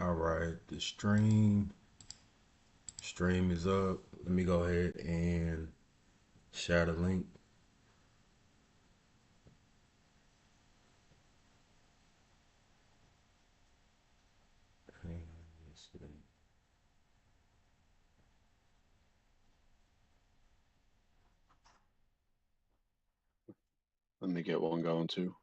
All right, the stream is up. Let me go ahead and share the link. Let me get one going too.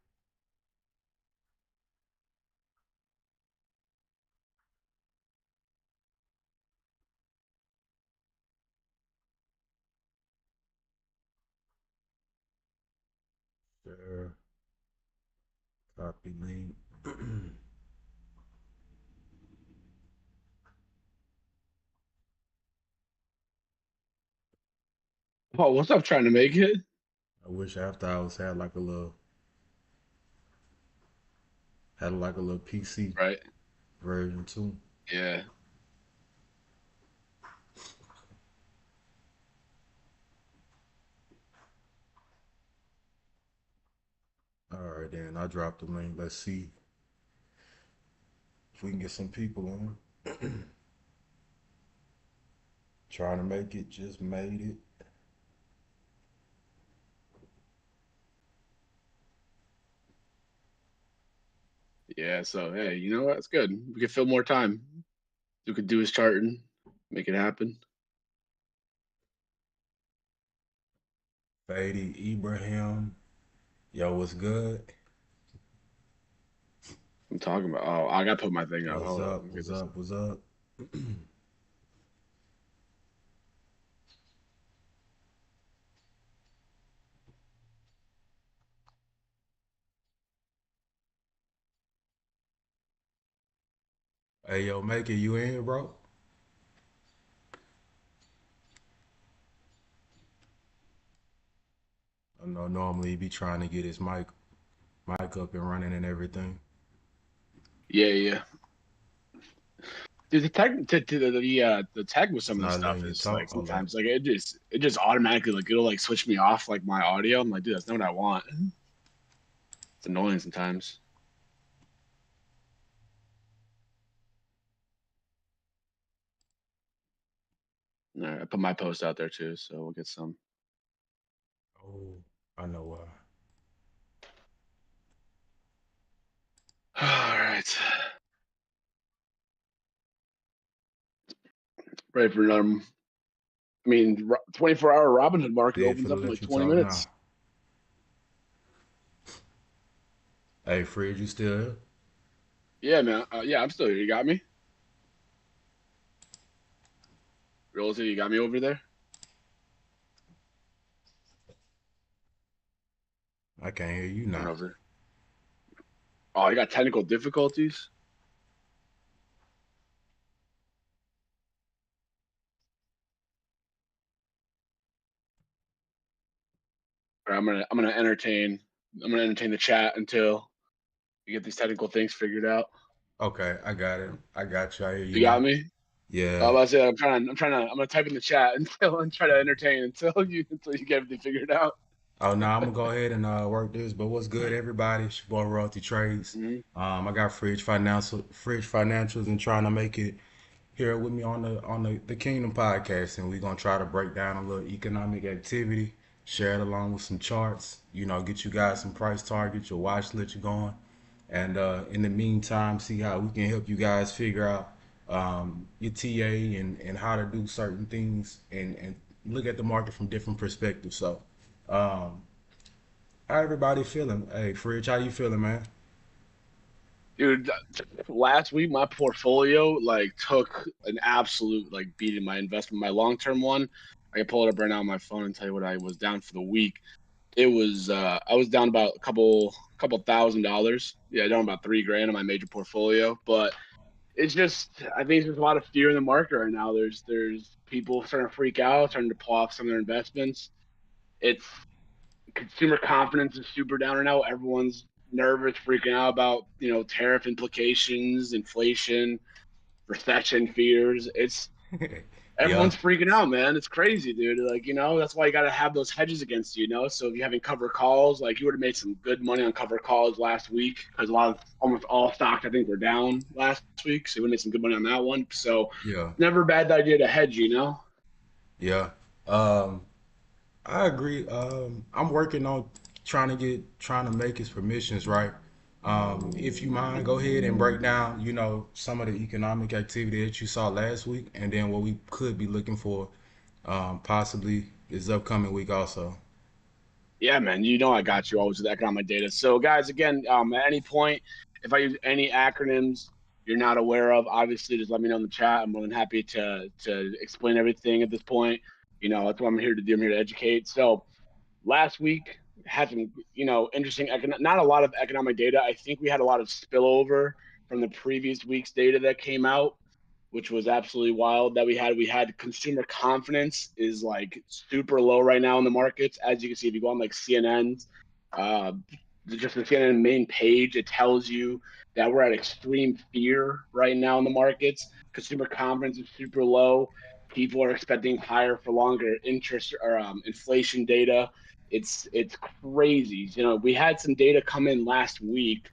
Share, copy link. Oh, what's up? Trying to make it? I wish After Hours had like a little PC Right. version too. Yeah. All right, then I dropped the link. Let's see if we can get some people on. Trying to make it, just made it. Yeah. So hey, you know what? It's good. We could fill more time. We could do his charting, make it happen. Fady Ibrahim, yo, what's good? I'm talking about. Oh, I gotta put my thing up. What's Hold up. Let up? me get What's this. up? What's up? Hey, yo, make it. You in here, bro? I know normally he be trying to get his mic up and running and everything. Yeah, yeah. Dude, the tag the tag with It's some of the not stuff letting you is like talk. Hold up. sometimes like it just automatically like it'll like switch me off like my audio. I'm like, dude, that's not what I want. It's annoying sometimes. All right, I put my post out there too, so we'll get some. Oh, I know why. All right, ready for another. I mean, 24-hour Robinhood market Dead opens finna up in let like you 20 talk now. minutes. Hey, Fred, you still here? Yeah, man. Yeah, I'm still here. You got me? Realty, you got me over there? I can't hear you Coming now. over. Oh, you got technical difficulties? All right, I'm gonna entertain the chat until you get these technical things figured out. Okay, I got it. I got you. I hear you You got now. me? Yeah. I'm about to say I'm gonna type in the chat until and try to entertain until you get everything figured out. Oh no, I'm gonna go ahead and work this. But what's good, everybody? It's your boy Royalty Trades. Mhm. I got Fridge Financials, and trying to make it here with me on the Kingdom podcast, and we're gonna try to break down a little economic activity, share it along with some charts. You know, get you guys some price targets, your watch list you going, and in the meantime, see how we can help you guys figure out your TA and how to do certain things and look at the market from different perspectives. So, um, how everybody feeling? Hey, Fridge, how you feeling, man? Dude, last week my portfolio like took an absolute like beating. My investment, my long term one. I can pull it up right now on my phone and tell you what I was down for the week. It was I was down about a couple $1,000. Yeah, down about 3 grand on my major portfolio. But it's just I think there's a lot of fear in the market right now. There's people starting to freak out, starting to pull off some of their investments. It's consumer confidence is super down right now. Everyone's nervous, freaking out about tariff implications, inflation, recession fears. It's Yeah, Everyone's freaking out, man. It's crazy, dude. Like, that's why you got to have those hedges against you. So if you're having cover calls, like you would have made some good money on cover calls last week because almost all stocks, I think, were down last week. So you would have made some good money on that one. So yeah, never a bad idea to hedge. yeah. Um, I agree. I'm working on trying to make his permissions right. If you mind, go ahead and break down, some of the economic activity that you saw last week, and then what we could be looking for, possibly this upcoming week also. Yeah, man. I got you always with economic data. So, guys, again, at any point, if I use any acronyms you're not aware of, obviously just let me know in the chat. I'm more than happy to explain everything at this point. That's what I'm here to do. I'm here to educate. So, last week had some, interesting not a lot of economic data. I think we had a lot of spillover from the previous week's data that came out, which was absolutely wild that we had consumer confidence is like super low right now in the markets. As you can see, if you go on like CNN's, uh, just the CNN main page, it tells you that we're at extreme fear right now in the markets. Consumer confidence is super low. People are expecting higher for longer interest or inflation data. It's crazy. We had some data come in last week,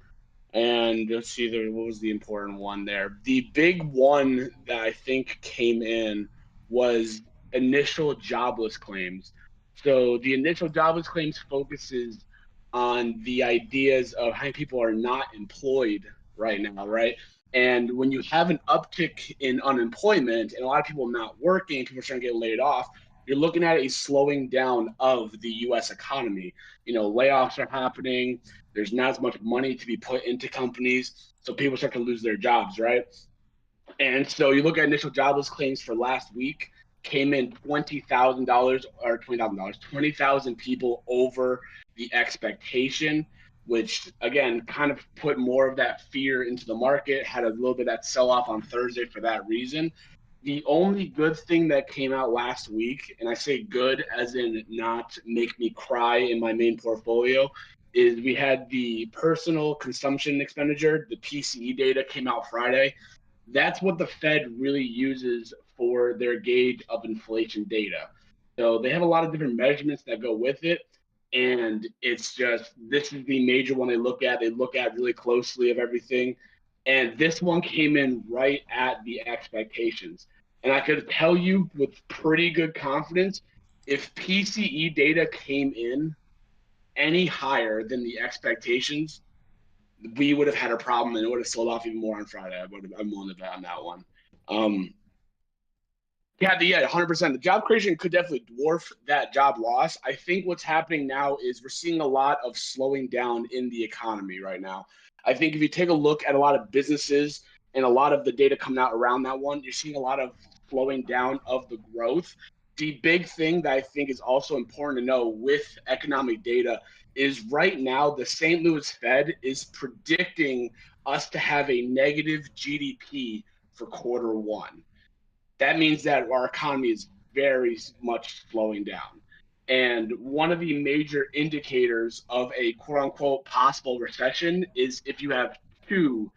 and let's see there, what was the important one there? The big one that I think came in was initial jobless claims. So the initial jobless claims focuses on the ideas of how many people are not employed right now, right? And when you have an uptick in unemployment and a lot of people not working, people are starting to get laid off, you're looking at a slowing down of the US economy. Layoffs are happening, there's not as much money to be put into companies, so people start to lose their jobs, right? And so you look at initial jobless claims for last week, came in $20,000 or $20,000, 20,000 people over the expectation, which again kind of put more of that fear into the market, had a little bit of that sell off on Thursday for that reason. The only good thing that came out last week, and I say good as in not make me cry in my main portfolio, is we had the personal consumption expenditure, the PCE data came out Friday. That's what the Fed really uses for their gauge of inflation data. So they have a lot of different measurements that go with it. And it's just, this is the major one they look at. They look at really closely of everything. And this one came in right at the expectations. And I could tell you with pretty good confidence, if PCE data came in any higher than the expectations, we would have had a problem and it would have sold off even more on Friday. I'm willing to bet on that one. Um, yeah, 100%. The job creation could definitely dwarf that job loss. I think what's happening now is we're seeing a lot of slowing down in the economy right now. I think if you take a look at a lot of businesses and a lot of the data coming out around that one, you're seeing a lot of slowing down of the growth. The big thing that I think is also important to know with economic data is right now the St. Louis Fed is predicting us to have a negative GDP for quarter one. That means that our economy is very much slowing down. And one of the major indicators of a quote unquote possible recession is if you have two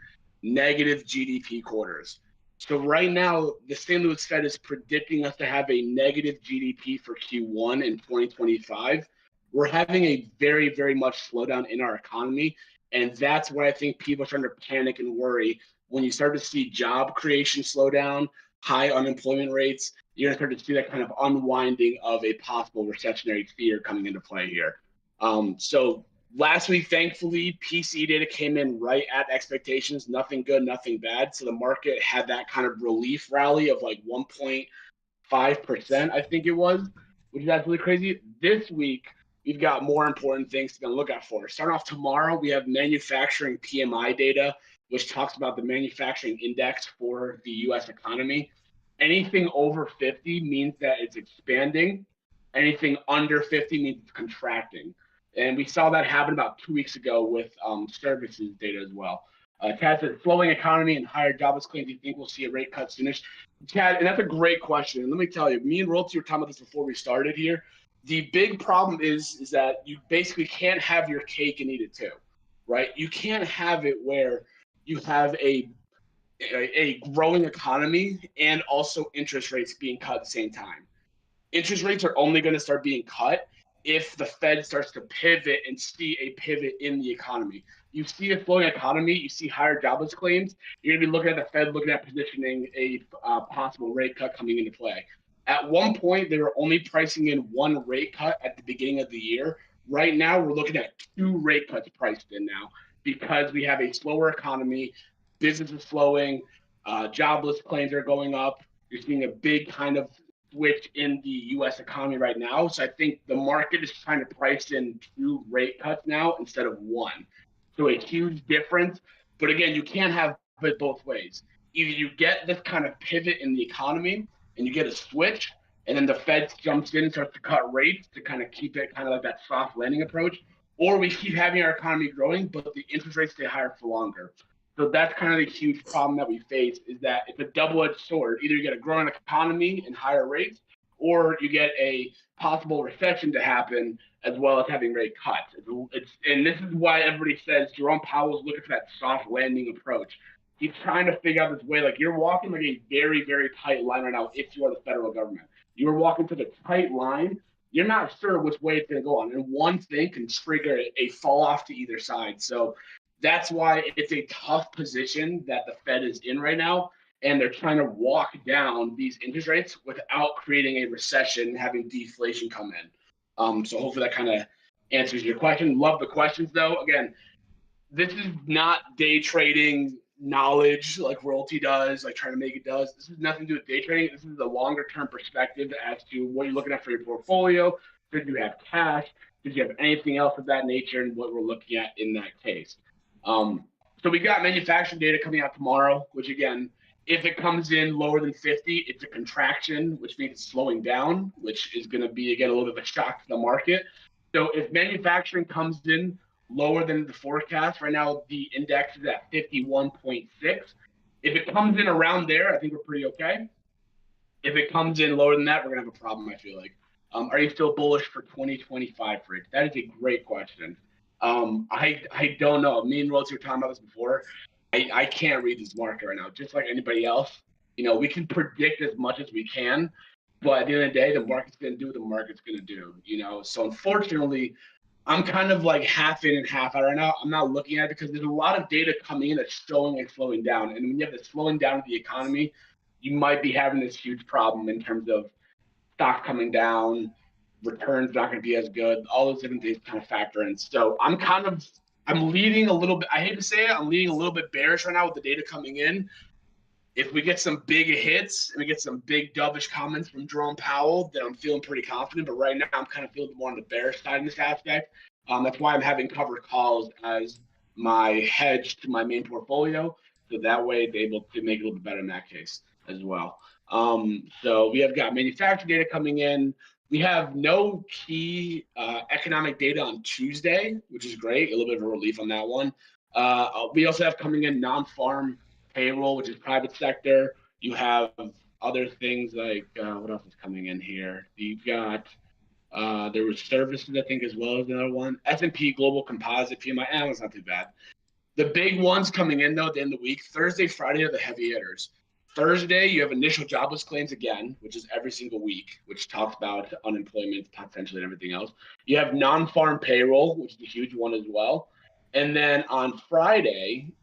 negative GDP quarters. So right now, the St. Louis Fed is predicting us to have a negative GDP for Q1 in 2025. We're having a very, very much slowdown in our economy. And that's why I think people are starting to panic and worry when you start to see job creation slow down, high unemployment rates, you're going to start to see that kind of unwinding of a possible recessionary fear coming into play here. So last week, thankfully, PCE data came in right at expectations. Nothing good, nothing bad. So the market had that kind of relief rally of like 1.5%, I think it was, which is absolutely crazy. This week, we've got more important things to look out for. Starting off tomorrow, we have manufacturing PMI data, which talks about the manufacturing index for the US economy. Anything over 50 means that it's expanding. Anything under 50 means it's contracting. And we saw that happen about 2 weeks ago with services data as well. Chad said, slowing economy and higher jobless claims. Do you think we'll see a rate cut soonish? Chad, and that's a great question. And let me tell you, me and Royalty were talking about this before we started here. The big problem is that you basically can't have your cake and eat it too, right? You can't have it where you have a a growing economy and also interest rates being cut at the same time. Interest rates are only going to start being cut if the Fed starts to pivot and see a pivot in the economy. You see a slowing economy, you see higher jobless claims, you're going to be looking at the Fed looking at positioning a possible rate cut coming into play. At one point, they were only pricing in one rate cut at the beginning of the year. Right now, we're looking at two rate cuts priced in now because we have a slower economy, business is slowing, jobless claims are going up. You're seeing a big kind of switch in the U.S. economy right now. So I think the market is trying to price in two rate cuts now instead of one. So a huge difference. But again, you can't have it both ways. Either you get this kind of pivot in the economy and you get a switch, and then the Fed jumps in and starts to cut rates to kind of keep it kind of like that soft landing approach, or we keep having our economy growing, but the interest rates stay higher for longer. So that's kind of the huge problem that we face is that it's a double-edged sword. Either you get a growing economy and higher rates, or you get a possible recession to happen as well as having rate cuts. And this is why everybody says Jerome Powell is looking for that soft landing approach. He's trying to figure out this way. Like you're walking like a very, very tight line right now if you are the federal government. You're walking to the tight line. You're not sure which way it's going to go on. And one thing can trigger a fall off to either side. So that's why it's a tough position that the Fed is in right now. And they're trying to walk down these interest rates without creating a recession, having deflation come in. So hopefully that kind of answers your question. Love the questions, though. Again, this is not day trading knowledge like Royalty does, like trying to make it does. This has nothing to do with day trading. This is a longer term perspective as to what you're looking at for your portfolio. Should you have cash? Should you have anything else of that nature? And what we're looking at in that case. So we got manufacturing data coming out tomorrow, which again, if it comes in lower than 50, it's a contraction, which means it's slowing down, which is going to be, again, a little bit of a shock to the market. So if manufacturing comes in lower than the forecast, right now the index is at 51.6. If it comes in around there, I think we're pretty okay. If it comes in lower than that, we're going to have a problem, I feel like. Are you still bullish for 2025 for it? That is a great question. I don't know. Me and Rose were talking about this before. I can't read this market right now, just like anybody else. We can predict as much as we can, but at the end of the day, the market's going to do what the market's going to do. So unfortunately, I'm kind of like half in and half out right now. I'm not looking at it because there's a lot of data coming in that's showing and slowing down. And when you have the slowing down of the economy, you might be having this huge problem in terms of stock coming down, returns not going to be as good. All those different things kind of factor in. So I'm leading a little bit. I hate to say it, I'm leading a little bit bearish right now with the data coming in. If we get some big hits and we get some big dovish comments from Jerome Powell, then I'm feeling pretty confident. But right now, I'm kind of feeling more on the bearish side in this aspect. That's why I'm having covered calls as my hedge to my main portfolio. So that way, they're able to make it a little bit better in that case as well. So we have got manufacturing data coming in. We have no key economic data on Tuesday, which is great. A little bit of a relief on that one. We also have coming in non-farm payroll, which is private sector. You have other things like what else is coming in here? You've got there was services, I think, as well as another one. S&P Global Composite PMI. It's not too bad. The big ones coming in though at the end of the week, Thursday, Friday are the heavy hitters. Thursday, you have initial jobless claims again, which is every single week, which talks about unemployment potentially and everything else. You have non-farm payroll, which is a huge one as well. And then on Friday,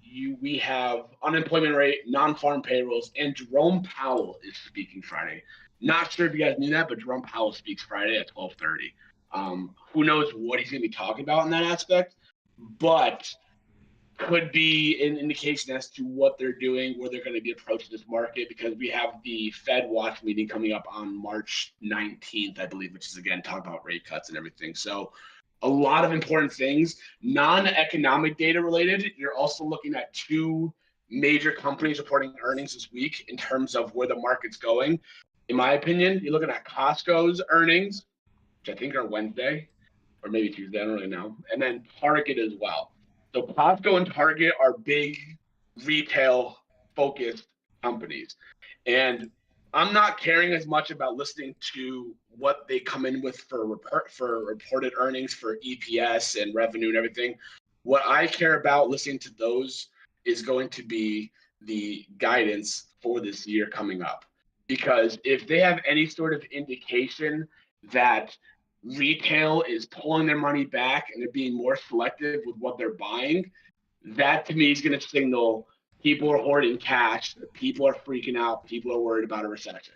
we have unemployment rate, non-farm payrolls, and Jerome Powell is speaking Friday. Not sure if you guys knew that, but Jerome Powell speaks Friday at 12:30. Who knows what he's going to be talking about in that aspect, but could be an indication as to what they're doing, where they're going to be approaching this market, because we have the Fed watch meeting coming up on March 19th, I believe, which is, again, talk about rate cuts and everything. So a lot of important things, non-economic data related. You're also looking at two major companies reporting earnings this week in terms of where the market's going. In my opinion, you're looking at Costco's earnings, which I think are Wednesday or maybe Tuesday, I don't really know, and then Target as well. So Costco and Target are big retail-focused companies. And I'm not caring as much about listening to what they come in with for reported earnings for EPS and revenue and everything. What I care about listening to those is going to be the guidance for this year coming up. Because if they have any sort of indication that retail is pulling their money back and they're being more selective with what they're buying, that to me is going to signal people are hoarding cash, people are freaking out, people are worried about a recession.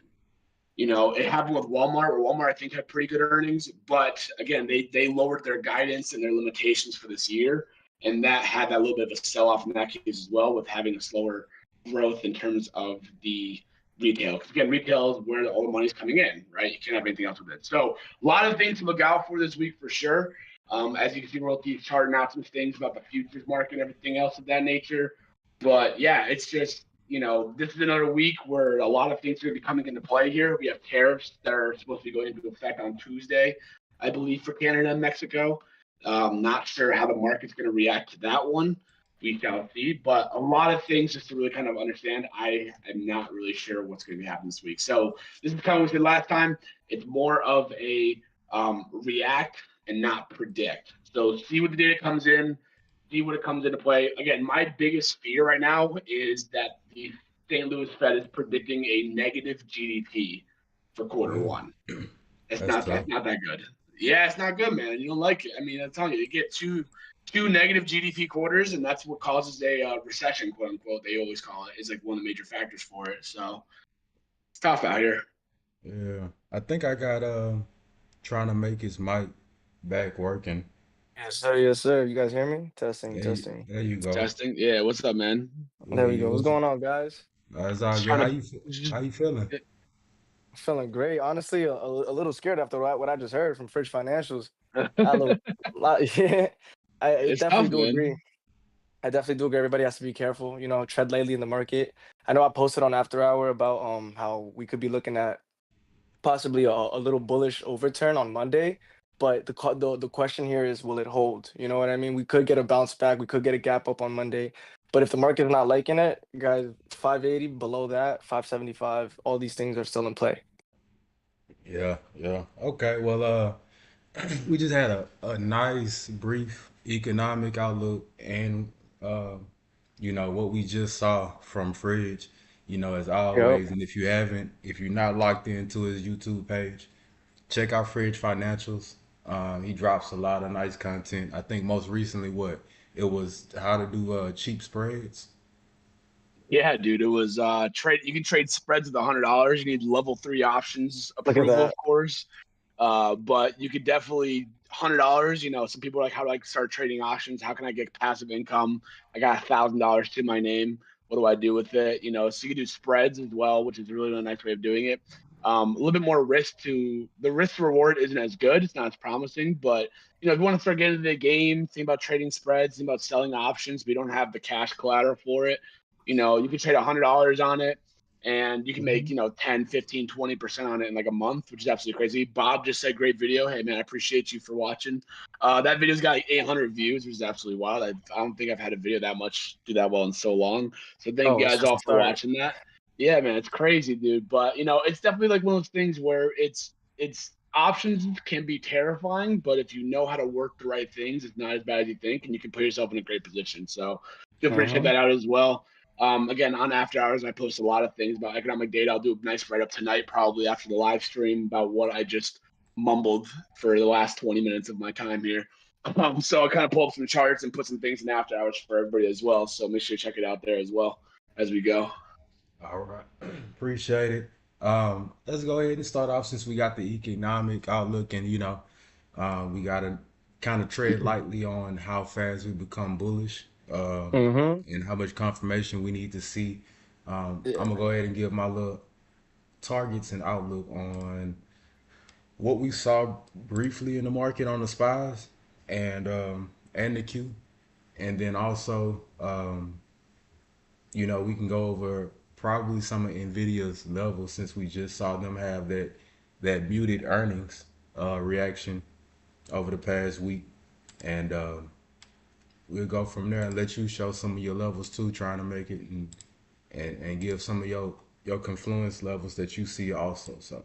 It happened with Walmart, where Walmart I think had pretty good earnings, but again, they lowered their guidance and their limitations for this year, and that had that little bit of a sell off in that case as well, with having a slower growth in terms of the retail. Because again, retail is where all the money's coming in, right? You can't have anything else with it. So a lot of things to look out for this week for sure. As you can see, we'll keep charting out some things about the futures market and everything else of that nature. But yeah, it's just this is another week where a lot of things are going to be coming into play here. We have tariffs that are supposed to be going into effect on Tuesday, I believe, for Canada and Mexico. Not sure how the market's going to react to that one. We shall see. But a lot of things just to really kind of understand. I am not really sure what's going to be happening this week. So this is kind of what we said last time. It's more of a react and not predict. So see what the data comes in, see what it comes into play. Again, my biggest fear right now is that the St. Louis Fed is predicting a negative GDP for quarter Mm, one. It's that's not tough. it's not that good. Yeah, it's not good, man. You don't like it. I mean, I'm telling you, you get two negative GDP quarters, and that's what causes a recession, quote unquote. They always call it. Is like one of the major factors for it. So it's tough out here. Yeah, I think I got trying to make his mic back working. Yes, sir. Yes, sir. You guys hear me? Testing, There, testing. there you go. Testing. Yeah, what's up, man? Yeah, There we yeah. go. What's going on, guys? It's all Just good. trying How to you how you feeling? Feeling great. Honestly, a little scared after what I just heard from Fridge Financials. A little, yeah. I it's definitely tough, do man. agree. I definitely do agree. Everybody has to be careful. Tread lightly in the market. I know I posted on After Hour about how we could be looking at possibly a little bullish overturn on Monday. But the question here is, will it hold? You know what I mean? We could get a bounce back. We could get a gap up on Monday. But if the market's not liking it, guys, 580 below that, 575, all these things are still in play. Yeah, yeah. Okay. Well, we just had a nice brief economic outlook and uh, what we just saw from Fridge, as Yep. always. And if you're not locked into his YouTube page, check out Fridge Financials. He drops a lot of nice content. I think most recently what it was how to do cheap spreads. Yeah, dude, it was trade. You can trade spreads with $100. You need level three options Look at approval, of that. course. But you could definitely $100. Some people are like, how do I start trading options? How can I get passive income? I got $1,000 to my name. What do I do with it? So you can do spreads as well, which is really a nice way of doing it. A little bit more risk to the risk reward isn't as good. It's not as promising, but if you want to start getting into the game, think about trading spreads, think about selling options. We don't have the cash collateral for it. You can trade $100 on it and you can make, Mhm. 10, 15, 20% on it in like a month, which is absolutely crazy. Bob just said, great video. Hey, man, I appreciate you for watching. That video's got like 800 views, which is absolutely wild. I don't think I've had a video that much do that well in so long. So thank Oh, you it's guys just a all for start. watching that. Yeah, man, it's crazy, dude. But, it's definitely like one of those things where it's options can be terrifying, but if you know how to work the right things, it's not as bad as you think, and you can put yourself in a great position. So feel free to check Mm-hmm. that out as well. Again, on After Hours, I post a lot of things about economic data. I'll do a nice write up tonight, probably after the live stream, about what I just mumbled for the last 20 minutes of my time here. So I'll kind of pull up some charts and put some things in After Hours for everybody as well. So make sure you check it out there as well as we go. All right. Appreciate it. Let's go ahead and start off since we got the economic outlook and we gotta kind of tread lightly on how fast we become bullish, Mm-hmm. and how much confirmation we need to see. I'm Yeah. gonna go ahead and give my little targets and outlook on what we saw briefly in the market on the spies and the Q, and then also we can go over probably some of Nvidia's levels since we just saw them have that muted earnings reaction over the past week, and we'll go from there and let you show some of your levels too, trying to make it and give some of your confluence levels that you see also. So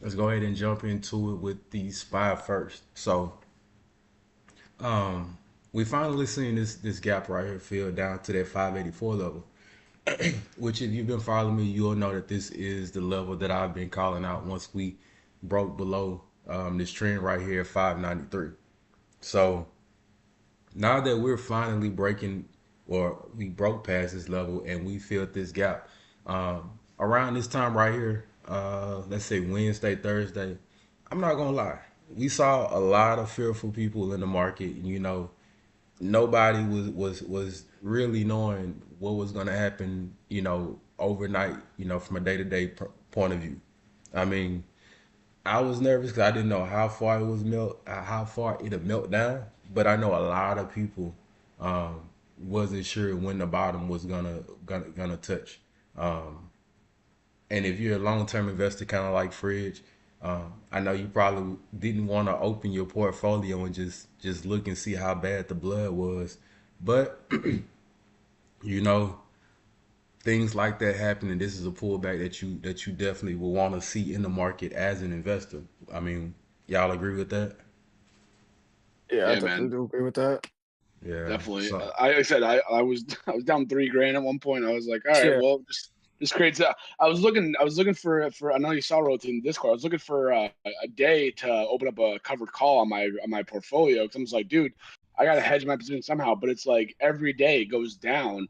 let's go ahead and jump into it with the SPY first. So we finally seen this gap right here fill down to that 584 level. Which, if you've been following me, you'll know that this is the level that I've been calling out once we broke below this trend right here, 593. So now that we're finally breaking, or we broke past this level and we filled this gap, around this time right here, let's say Wednesday, Thursday, I'm not gonna lie, we saw a lot of fearful people in the market. You know, nobody was really knowing what was gonna happen. You know, overnight. You know, from a day to day point of view. I mean, I was nervous because I didn't know how far it'd melt down. But I know a lot of people um, wasn't sure when the bottom was gonna touch. Um, and if you're a long term investor, kind of like Fridge, I know you probably didn't want to open your portfolio and just look and see how bad the blood was. But you know, things like that happen, and this is a pullback that you definitely will want to see in the market as an investor. I mean, y'all agree with that? Yeah, I Yeah, definitely man. do agree with that. Yeah. Definitely. So I said I was I was down 3 grand at one point. I was like, all right, Yeah. well, just creates. I was looking for. I know you saw Rotate in Discord. I was looking for a day to open up a covered call on my portfolio because I was like, dude, I gotta hedge my position somehow. But it's like every day it goes down.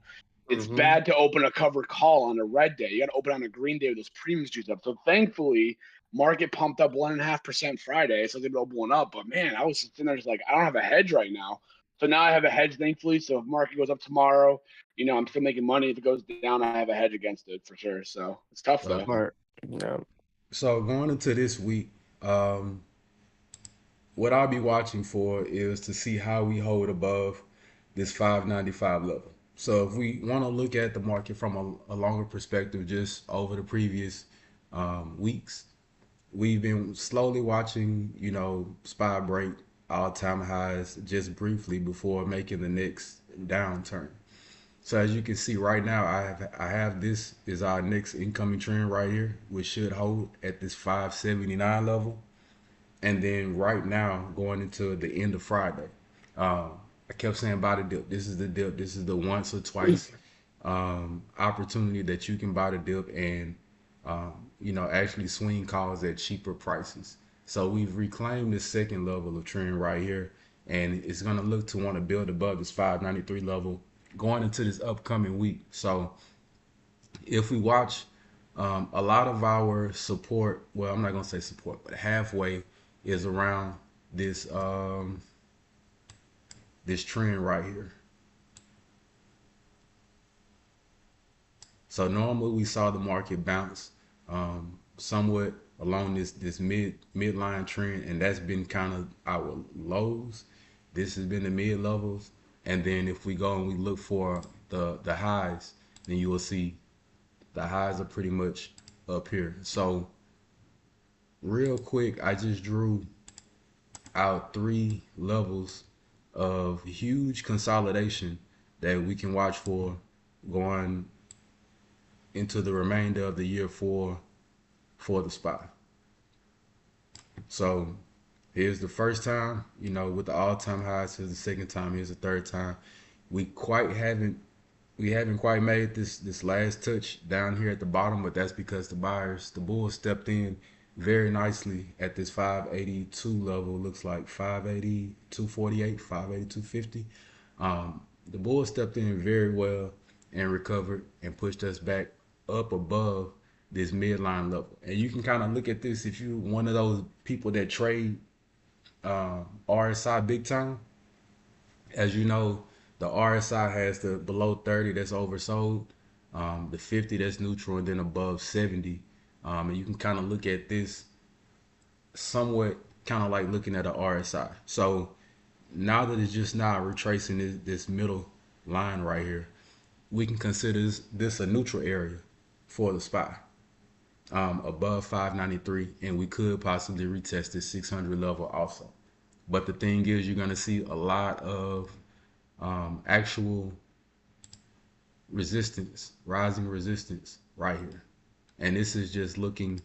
It's Hmm. bad to open a covered call on a red day. You got to open on a green day with those premiums juiced up. So thankfully, market pumped up 1.5% Friday, so they opened one up. But man, I was sitting there just like, I don't have a hedge right now. So now I have a hedge, thankfully. So if market goes up tomorrow, you know, I'm still making money. If it goes down, I have a hedge against it for sure. So it's tough though. okay. Smart. Yeah. So going into this week, what I'll be watching for is to see how we hold above this 595 level. So if we want to look at the market from a longer perspective, just over the previous weeks, we've been slowly watching, you know, SPY break all-time highs just briefly before making the next downturn. So as you can see right now, I have this is our next incoming trend right here, which should hold at this 579 level. And then right now, going into the end of Friday, I kept saying buy the dip. This is the dip. This is the once or twice opportunity that you can buy the dip and you know, actually swing calls at cheaper prices. So we've reclaimed this second level of trend right here, and it's gonna look to want to build above this 593 level going into this upcoming week. So if we watch a lot of our support, well, I'm not gonna say support, but halfway is around this this trend right here. So normally we saw the market bounce somewhat along this midline trend, and that's been kind of our lows. This has been the mid levels, and then if we go and we look for the highs, then you will see the highs are pretty much up here. So real quick, I just drew out 3 levels of huge consolidation that we can watch for going into the remainder of the year for the SPY. So here's the first time, you know, with the all-time highs. Here's the second time. Here's the third time. We quite haven't we haven't quite made this last touch down here at the bottom, but that's because the bulls stepped in very nicely at this 582 level. Looks like 580, 248, 580, 250. The bulls stepped in very well and recovered and pushed us back up above this midline level. And you can kind of look at this if you're one of those people that trade RSI big time. As you know, the RSI has the below 30 that's oversold, the 50 that's neutral, and then above 70. And you can kind of look at this somewhat kind of like looking at an RSI. So now that it's just now retracing this middle line right here, we can consider this a neutral area for the SPY above 593, and we could possibly retest this 600 level also. But the thing is, you're going to see a lot of actual resistance, rising resistance right here. And this is just looking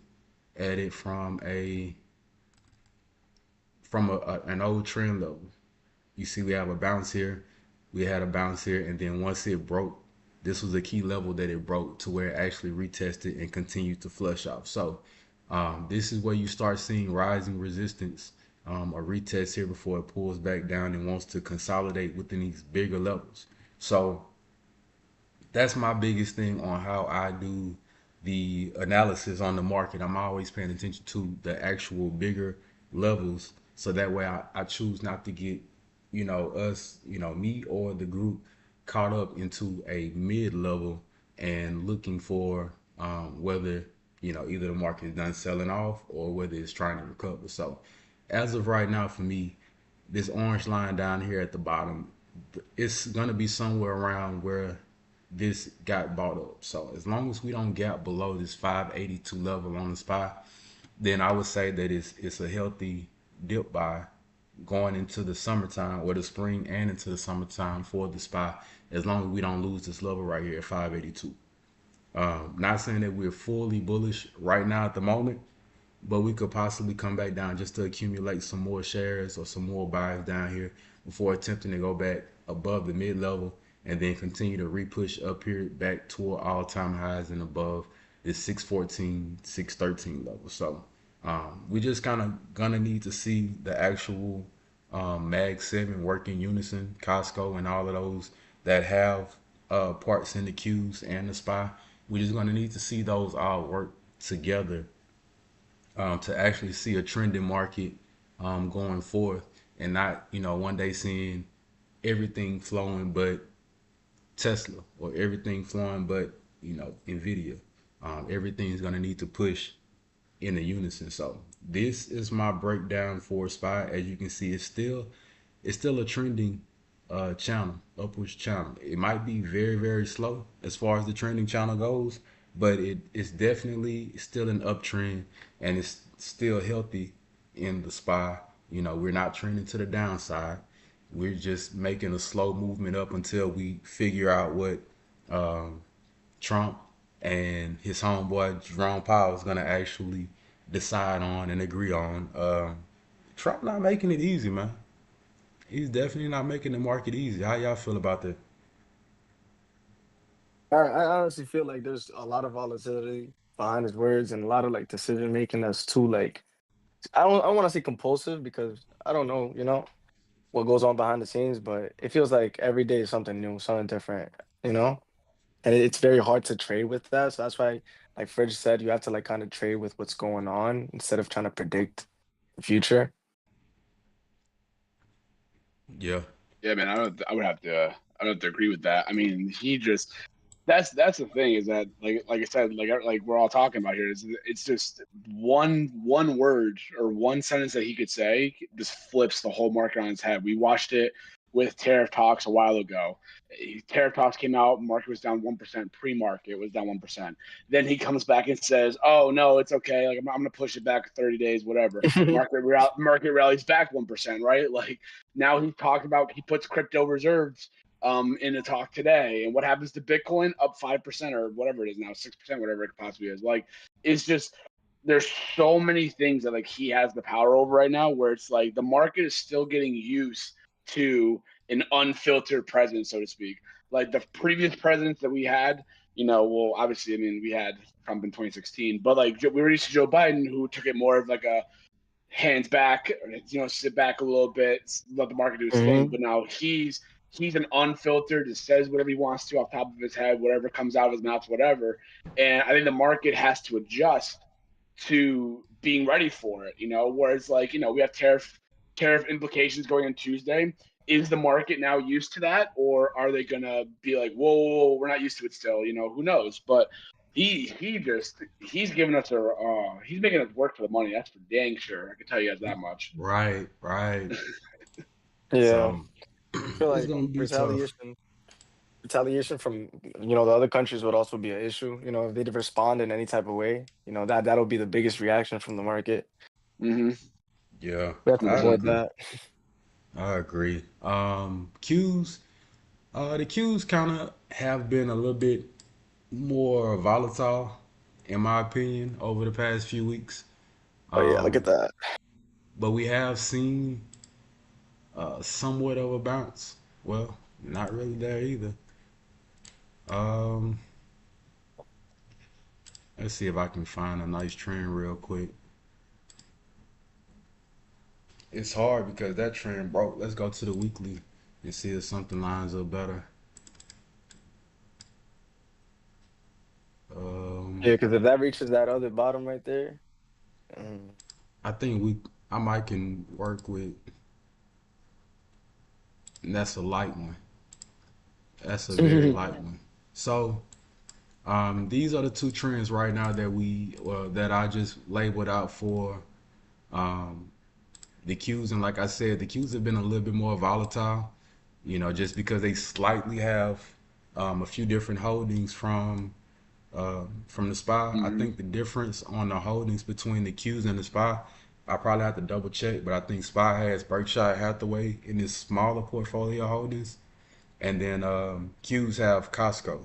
at it from an old trend level. You see, we have a bounce here. We had a bounce here, and then once it broke, this was a key level that it broke to where it actually retested and continued to flush off. So this is where you start seeing rising resistance, a retest here before it pulls back down and wants to consolidate within these bigger levels. So that's my biggest thing on how I do the analysis on the market. I'm always paying attention to the actual bigger levels, so that way I choose not to get, us, me or the group caught up into a mid level and looking for whether, either the market is done selling off or whether it's trying to recover. So as of right now, for me, this orange line down here at the bottom, it's gonna be somewhere around where this got bought up. So as long as we don't gap below this 582 level on the SPY, then I would say that it's a healthy dip buy going into the summertime or the spring and into the summertime for the SPY, as long as we don't lose this level right here at 582. Not saying that we're fully bullish right now at the moment, but we could possibly come back down just to accumulate some more shares or some more buys down here before attempting to go back above the mid level and then continue to repush up here back toward all-time highs and above this 614, 613 level. So we just kind of gonna need to see the actual Mag 7 work in unison, Costco and all of those that have parts in the Qs and the SPY. We're just gonna need to see those all work together to actually see a trending market going forth, and not, one day seeing everything flowing but Tesla, or everything flowing but, Nvidia. Everything's gonna need to push in a unison. So this is my breakdown for SPY. As you can see, it's still a trending channel, upwards channel. It might be very, very slow as far as the trending channel goes, but it's definitely still an uptrend, and it's still healthy in the SPY. We're not trending to the downside. We're just making a slow movement up until we figure out what um, Trump and his homeboy Jerome Powell is going to actually decide on and agree on. Trump not making it easy, man. He's definitely not making the market easy. How y'all feel about that? I honestly feel like there's a lot of volatility behind his words and a lot of like decision making that's too like I don't want to say compulsive because I don't know, what goes on behind the scenes, but it feels like every day is something new, something different, you know? And it's very hard to trade with that. So that's why, like Fridge said, you have to like kind of trade with what's going on instead of trying to predict the future. Yeah, Yeah, man, I would have to agree with that. I mean, he just that's the thing is that like I said, like we're all talking about here is it's just one word or one sentence that he could say just flips the whole market on its head. We watched it with tariff talks a while ago. Tariff talks came out, market was down 1%, pre-market was down 1%. Then he comes back and says, "Oh no, it's okay. Like I'm going to push it back 30 days, whatever." Market rallies back 1%, right? Like now he's talking about he puts crypto reserves in a talk today. And what happens to Bitcoin? Up 5% or whatever it is now, 6%, whatever it possibly is. Like, it's just there's so many things that like he has the power over right now where it's like the market is still getting used to an unfiltered president, so to speak. Like the previous presidents that we had, well, obviously, I mean, we had Trump in 2016, but like we were used to Joe Biden, who took it more of like a hands back, sit back a little bit, let the market do its thing. Hmm. But now he's an unfiltered, just says whatever he wants to off top of his head, whatever comes out of his mouth, whatever. And I think the market has to adjust to being ready for it. Whereas like we have tariff implications going on Tuesday. Is the market now used to that, or are they gonna be like, whoa, we're not used to it still? Who knows? But he's giving us he's making us work for the money. That's for dang sure. I can tell you guys that much. right, right. Yeah. So I feel it's like gonna be tough. retaliation from, the other countries would also be an issue. If they respond in any type of way, that'll be the biggest reaction from the market. Mm-hmm. Yeah, We have to I avoid agree. that. I agree. Qs, the Qs kind of have been a little bit more volatile, in my opinion, over the past few weeks. Oh yeah, look at Um, that. but we have seen somewhat of a bounce. Well, not really there either. Um, let's see if I can find a nice trend real quick. It's hard because that trend broke. Let's go to the weekly and see if something lines up better. Yeah, Um, because if that reaches that other bottom right there, mm. I think I might can work with. And that's a light one. That's a very light one. So these are the two trends right now that I just labeled out for um, the Qs. And like I said, the Qs have been a little bit more volatile. Just because they slightly have a few different holdings from the SPY. I Mm-hmm. think the difference on the holdings between the Qs and the SPY, I probably have to double check, but I think SPY has Berkshire Hathaway in its smaller portfolio holdings, and then Qs have Costco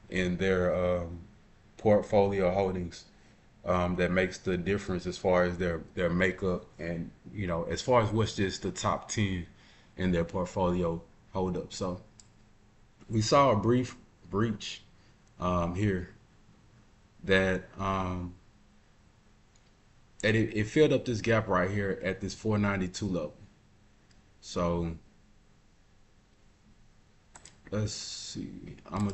in their portfolio holdings. That makes the difference as far as their makeup and as far as what's just the top 10 in their portfolio hold up. So we saw a brief breach here that it filled up this gap right here at this 492 level. So let's see. I'm gonna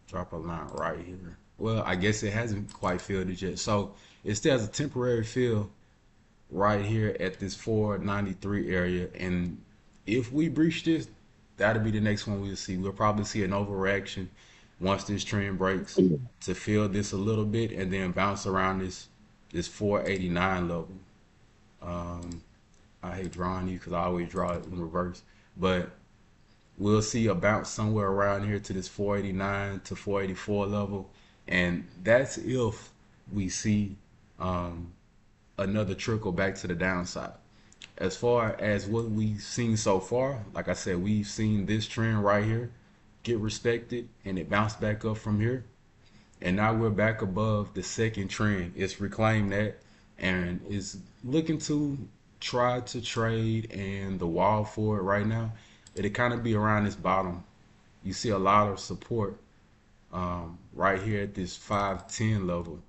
drop a line right here. Well, I guess it hasn't quite filled it yet. So it still has a temporary fill right here at this 493 area. And if we breach this, that'll be the next one we'll see. We'll probably see an overreaction once this trend breaks to fill this a little bit and then bounce around this 489 level. Um, I hate drawing you because I always draw it in reverse, but we'll see a bounce somewhere around here to this 489 to 484 level, and that's if we see um, another trickle back to the downside. As far as what we've seen so far, like I said, we've seen this trend right here get respected and it bounced back up from here. And now we're back above the second trend. It's reclaimed that and is looking to try to trade and the wall for it right now. It'll kind of be around this bottom. You see a lot of support right here at this 510 level.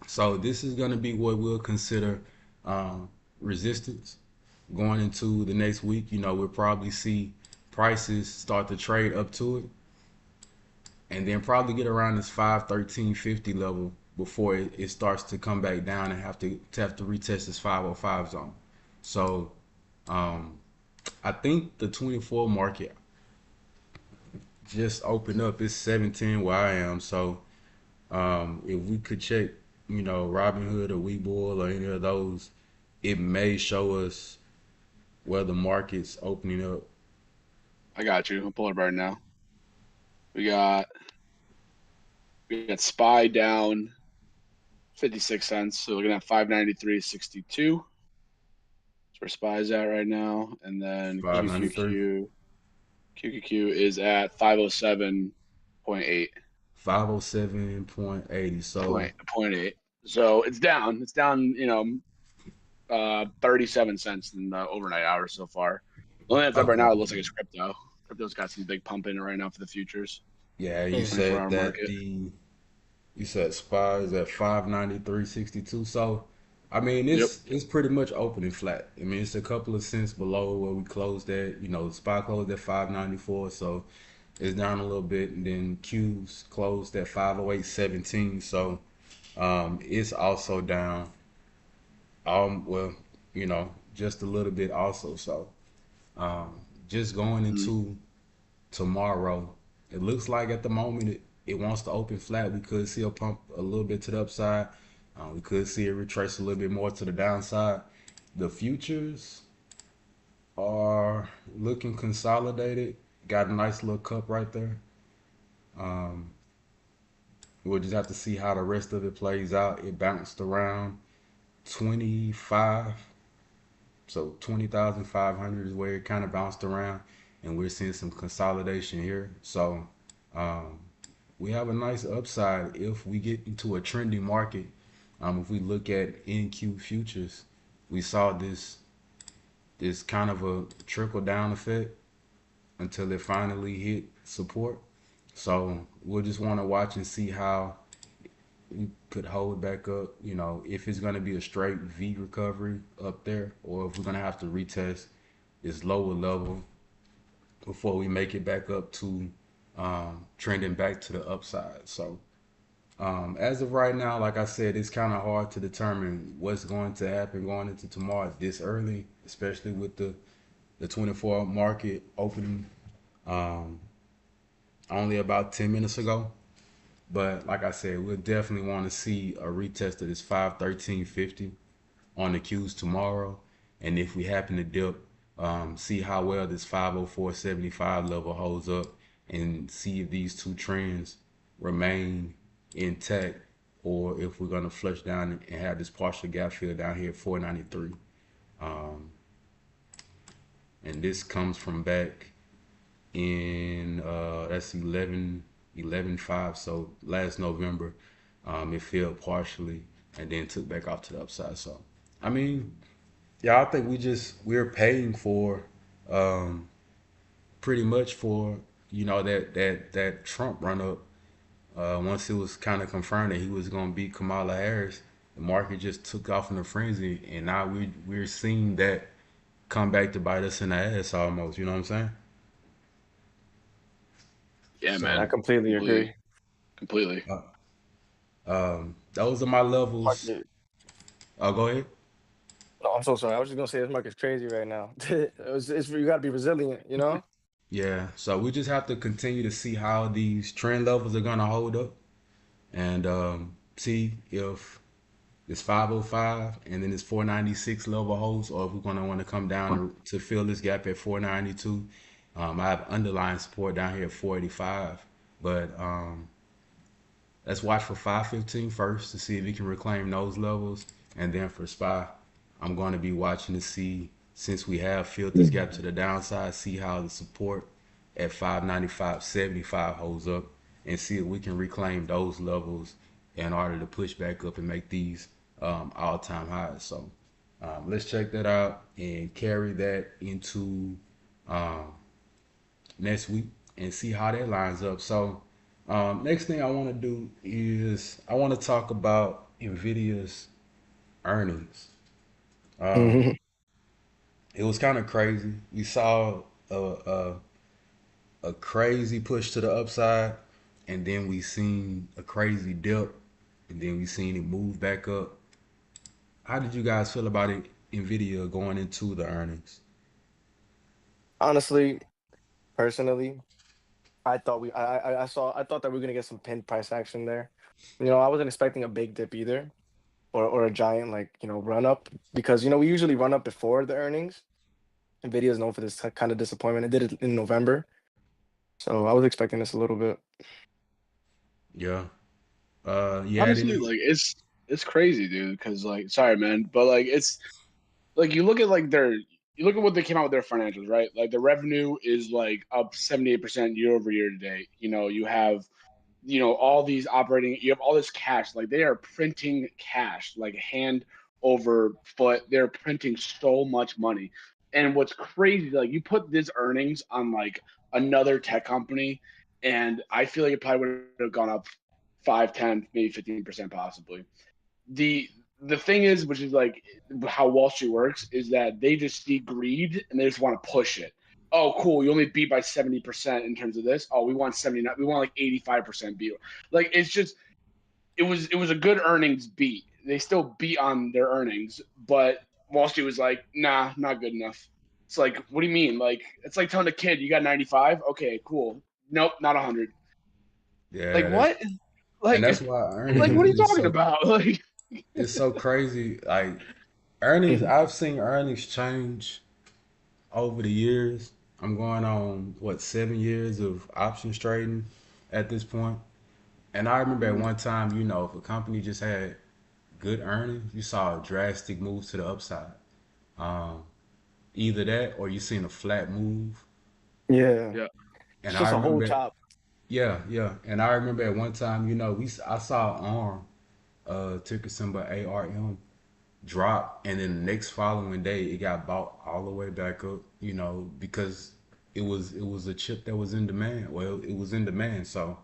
So this is going to be what we'll consider um, resistance going into the next week. We'll probably see prices start to trade up to it and then probably get around this 513.50 level before it starts to come back down and have to retest this 505 zone. So um, I think the 24 market just opened up. It's 17 where I am. So if we could check, Robinhood or Webull or any of those, it may show us where the market's opening up. I got you. I'll pull it right now. We got SPY down 56 cents. So we're looking at 593.62. That's where SPY's at right now. And then 593, QQQ is at 507.8. 507.80. So Point eight. So it's down. It's down, 37 cents in the overnight hours so far. The only thing that's up right okay. now, it looks like it's crypto. Crypto's got some big pump in it right now for the futures. Yeah, you Mm. said 24-hour that market. you said SPY is at 593.62. So I mean Yep. it's pretty much opening flat. I mean it's a couple of cents below where we closed at. SPY closed at 594, so it's down a little bit, and then Q's closed at 508.17. So it's also down. Well, just a little bit also. So just going Mm-hmm. into tomorrow. It looks like at the moment it wants to open flat. We could see a pump a little bit to the upside. We could see it retrace a little bit more to the downside. The futures are looking consolidated. Got a nice little cup right there. Um, we'll just have to see how the rest of it plays out. It bounced around 25, so 20,500 is where it kind of bounced around, and we're seeing some consolidation here. So um, we have a nice upside if we get into a trending market. If we look at NQ futures, we saw this it's kind of a trickle down effect until it finally hit support. So we'll just want to watch and see how we could hold back up. You know, if it's going to be a straight V recovery up there, or if we're going to have to retest this lower level before we make it back up to trending back to the upside. So as of right now, like I said, it's kind of hard to determine what's going to happen going into tomorrow this early, especially with the 24 market opening um, only about 10 minutes ago. But like I said, we'll definitely want to see a retest of this 513.50 on the Qs tomorrow. And if we happen to dip, see how well this 504.75 level holds up and see if these two trends remain intact or if we're going to flush down and have this partial gap fill down here at 493. Um, and this comes from back in that's 11.5. So last November, it failed partially and then took back off to the upside. So I mean, yeah, I think we're paying for um, pretty much for that Trump run up. Once it was kind of confirmed that he was going to beat Kamala Harris, the market just took off in a frenzy, and now we're seeing that come back to bite us in the ass almost. You know what I'm saying? Yeah, I So man. completely Completely. agree. Completely. uh, those are my levels. Market. Go ahead. No, I'm so sorry. I was just gonna say this market's crazy right now. It's you got to be resilient, you know. Yeah. So we just have to continue to see how these trend levels are gonna hold up, and see if this 505 and then this 496 level holds, or if we're going to want to come down to fill this gap at 492. I have underlying support down here at 485, but let's watch for 515 first to see if we can reclaim those levels, and then for SPY, I'm going to be watching to see, since we have filled this gap to the downside, see how the support at 595.75 holds up, and see if we can reclaim those levels in order to push back up and make these all-time highs. So let's check that out and carry that into um, next week and see how that lines up. So next thing I want to do is I want to talk about Nvidia's earnings. Um, Mhm. it was kind of crazy. We saw a crazy push to the upside, and then we seen a crazy dip, and then we seen it move back up. How did you guys feel about it, Nvidia going into the earnings? Honestly, personally, I thought I thought that we were gonna get some pin price action there. You know, I wasn't expecting a big dip either, or a giant like run up because we usually run up before the earnings. Nvidia is known for this kind of disappointment. It did it in November, so I was expecting this a little bit. Yeah. Yeah, it Honestly, is. like it's crazy, dude. Because like, sorry, man, but like it's like you look at like you look at what they came out with their financials, right? Like the revenue is like up 78% year over year today. You have all these operating, you have all this cash, like they are printing cash like hand over foot. They're printing so much money. And what's crazy, like you put these earnings on like another tech company, and I feel like it probably would have gone up 5, 10, maybe 15% possibly. The thing is, which is like how Wall Street works, is that they just see greed and they just want to push it. Oh, cool! You only beat by 70% in terms of this. Oh, we want 79. We want like 85% beat. Like it's just it was a good earnings beat. They still beat on their earnings, but Wall Street was like, nah, not good enough. It's like, what do you mean? Like it's like telling a kid you got 95. Okay, cool. Nope, not 100. Like Yeah, what? and Like that's why like earnings what are you is talking so about? Like it's so crazy. Like earnings, I've seen earnings change over the years. I'm going on what 7 years of options trading at this point. And I remember at one time, if a company just had good earnings, you saw a drastic move to the upside. Um, Either that or you seen a flat move. Yeah, yeah. it's And I just a whole remember, chop. yeah, yeah. And I remember at one time, I saw ARM, ticker symbol ARM. dropped, and then the next following day it got bought all the way back up. Because it was a chip that was in demand. Well, it was in demand. So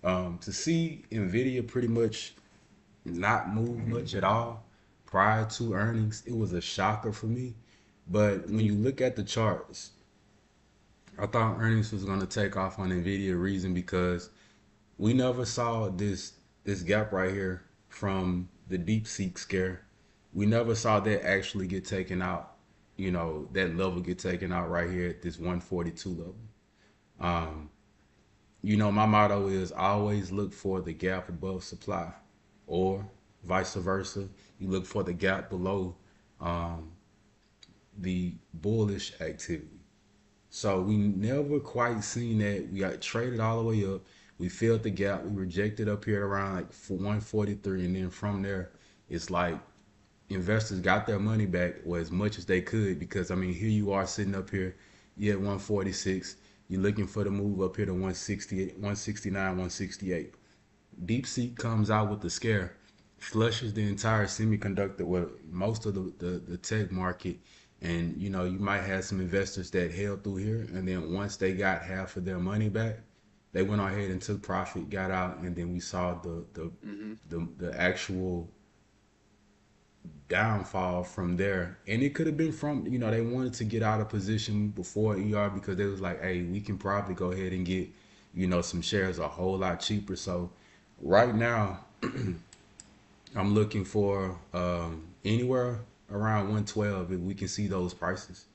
to see Nvidia pretty much not move much at all prior to earnings, it was a shocker for me. But when you look at the charts, I thought earnings was gonna take off on Nvidia reason because we never saw this gap right here from the DeepSeek scare. We never saw that actually get taken out. That level get taken out right here at this 142 level. Um, my motto is always look for the gap above supply, or vice versa. You look for the gap below um, the bullish activity. So we never quite seen that. We got traded all the way up. We filled the gap. We rejected up here around like 143, and then from there, it's like investors got their money back, or as much as they could, because I mean, here you are sitting up here, you at 146. You're looking for the move up here to 168, 169, 168. DeepSeek comes out with the scare, flushes the entire semiconductor, well, most of the tech market, and you might have some investors that held through here, and then once they got half of their money back, they went ahead and took profit, got out, and then we saw Hmm. the actual downfall from there. And it could have been from, they wanted to get out of position before ER because they was like, hey, we can probably go ahead and get, some shares a whole lot cheaper. So right now, I'm looking for anywhere around 112 if we can see those prices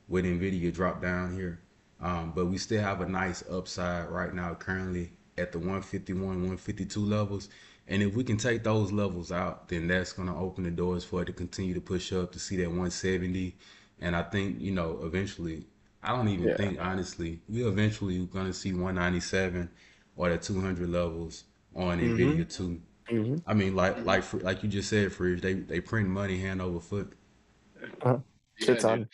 with Nvidia drop down here. But we still have a nice upside right now, currently at the 151, 152 levels. And if we can take those levels out, then that's going to open the doors for it to continue to push up to see that 170. And I think, eventually, I don't even Yeah. think, honestly, we're eventually going to see 197 or the 200 levels on Mm-hmm. Nvidia too. Mm-hmm. I mean, Hmm. like you just said, Fridge, they print money hand over foot. Uh-huh. Shit Yeah, dude. ton.